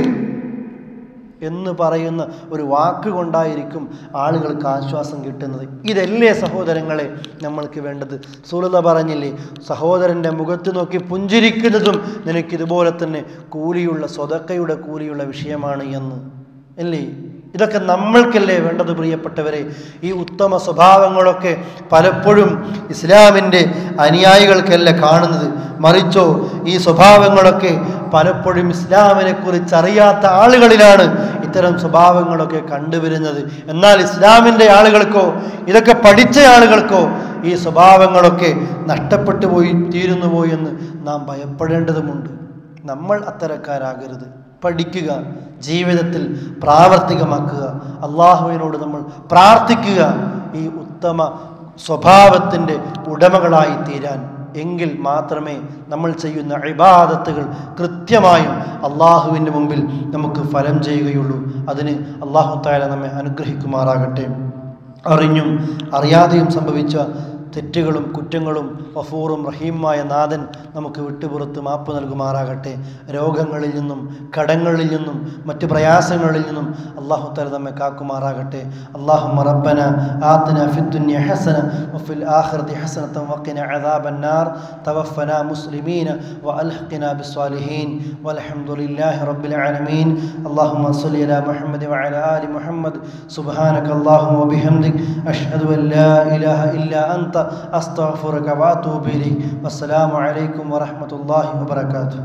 എന്ന് പറയുന്ന ഒരു വാക്ക് കൊണ്ടായിരിക്കും ആളുകൾക്ക് ആശ്വാസം കിട്ടുന്നത്. ഇതല്ലേ സഹോദരങ്ങളെ നമ്മൾക്ക് വേണ്ടത്? റസൂലുള്ളാഹി പറഞ്ഞില്ലേ, സഹോദരൻ്റെ മുഖത്ത് നോക്കി പുഞ്ചിരിക്കുന്നതും നിനക്കിതുപോലെ തന്നെ കൂലിയുള്ള, സ്വതക്കയുടെ കൂലിയുള്ള വിഷയമാണ് എന്ന്, അല്ലേ? ഇതൊക്കെ നമ്മൾക്കല്ലേ വേണ്ടത് പ്രിയപ്പെട്ടവരെ? ഈ ഉത്തമ സ്വഭാവങ്ങളൊക്കെ പലപ്പോഴും ഇസ്ലാമിൻ്റെ അനുയായികൾക്കല്ല കാണുന്നത്. മറിച്ചോ ഈ സ്വഭാവങ്ങളൊക്കെ പലപ്പോഴും ഇസ്ലാമിനെ കുറിച്ച് അറിയാത്ത ആളുകളിലാണ് ഇത്തരം സ്വഭാവങ്ങളൊക്കെ കണ്ടുവരുന്നത്. എന്നാൽ ഇസ്ലാമിൻ്റെ ആളുകൾക്കോ ഇതൊക്കെ പഠിച്ച ആളുകൾക്കോ ഈ സ്വഭാവങ്ങളൊക്കെ നഷ്ടപ്പെട്ടു തീരുന്നു എന്ന് നാം ഭയപ്പെടേണ്ടതുമുണ്ട്. നമ്മൾ അത്തരക്കാരാകരുത്. പഠിക്കുക, ജീവിതത്തിൽ പ്രാവർത്തികമാക്കുക, അള്ളാഹുവിനോട് നമ്മൾ പ്രാർത്ഥിക്കുക ഈ ഉത്തമ സ്വഭാവത്തിൻ്റെ ഉടമകളായി തീരാൻ. എങ്കിൽ മാത്രമേ നമ്മൾ ചെയ്യുന്ന ഇബാദത്തുകൾ കൃത്യമായും അള്ളാഹുവിൻ്റെ മുമ്പിൽ നമുക്ക് ഫലം ചെയ്യുകയുള്ളൂ. അതിന് അള്ളാഹു തആല നമ്മെ അനുഗ്രഹിക്കുമാറാകട്ടെ. അറിഞ്ഞും അറിയാതെയും സംഭവിച്ച തെറ്റുകളും കുറ്റങ്ങളും ഗഫൂറും റഹീമായ നാഥൻ നമുക്ക് വിട്ടുപുറത്ത് മാപ്പ് നൽകുമാറാകട്ടെ. രോഗങ്ങളിൽ നിന്നും കടങ്ങളിൽ നിന്നും മറ്റ് പ്രയാസങ്ങളിൽ നിന്നും അല്ലാഹു തആല നമ്മെ കാക്കുമാറാകട്ടെ. അല്ലാഹുമ്മ റബ്ബന ആതിന ഫിദ്ദുനിയ ഹസന വഫിൽ ആഖിറതി ഹസനത വഖിന അദാബന്നാർ തവഫനാ മുസ്ലിമീന വഅൽഹിഖ്നാ ബിസ്സാലിഹീൻ വൽഹംദുലില്ലാഹി റബ്ബിൽ ആലമീൻ. അല്ലാഹുമ്മ സ്വല്ലി അലാ മുഹമ്മദ് വഅലാ ആലി മുഹമ്മദ്. സുബ്ഹാനക അല്ലാഹുമ്മ വബിഹംദിക് അഷ്ഹദു അൻ ലാ ഇലാഹ ഇല്ലാ അൻത അസ്തഗ്ഫിറുക വഅതൂബു ഇലൈക്. വസ്സലാമു അലൈക്കും വറഹ്മത്തുള്ളാഹി വബറകാതുഹു.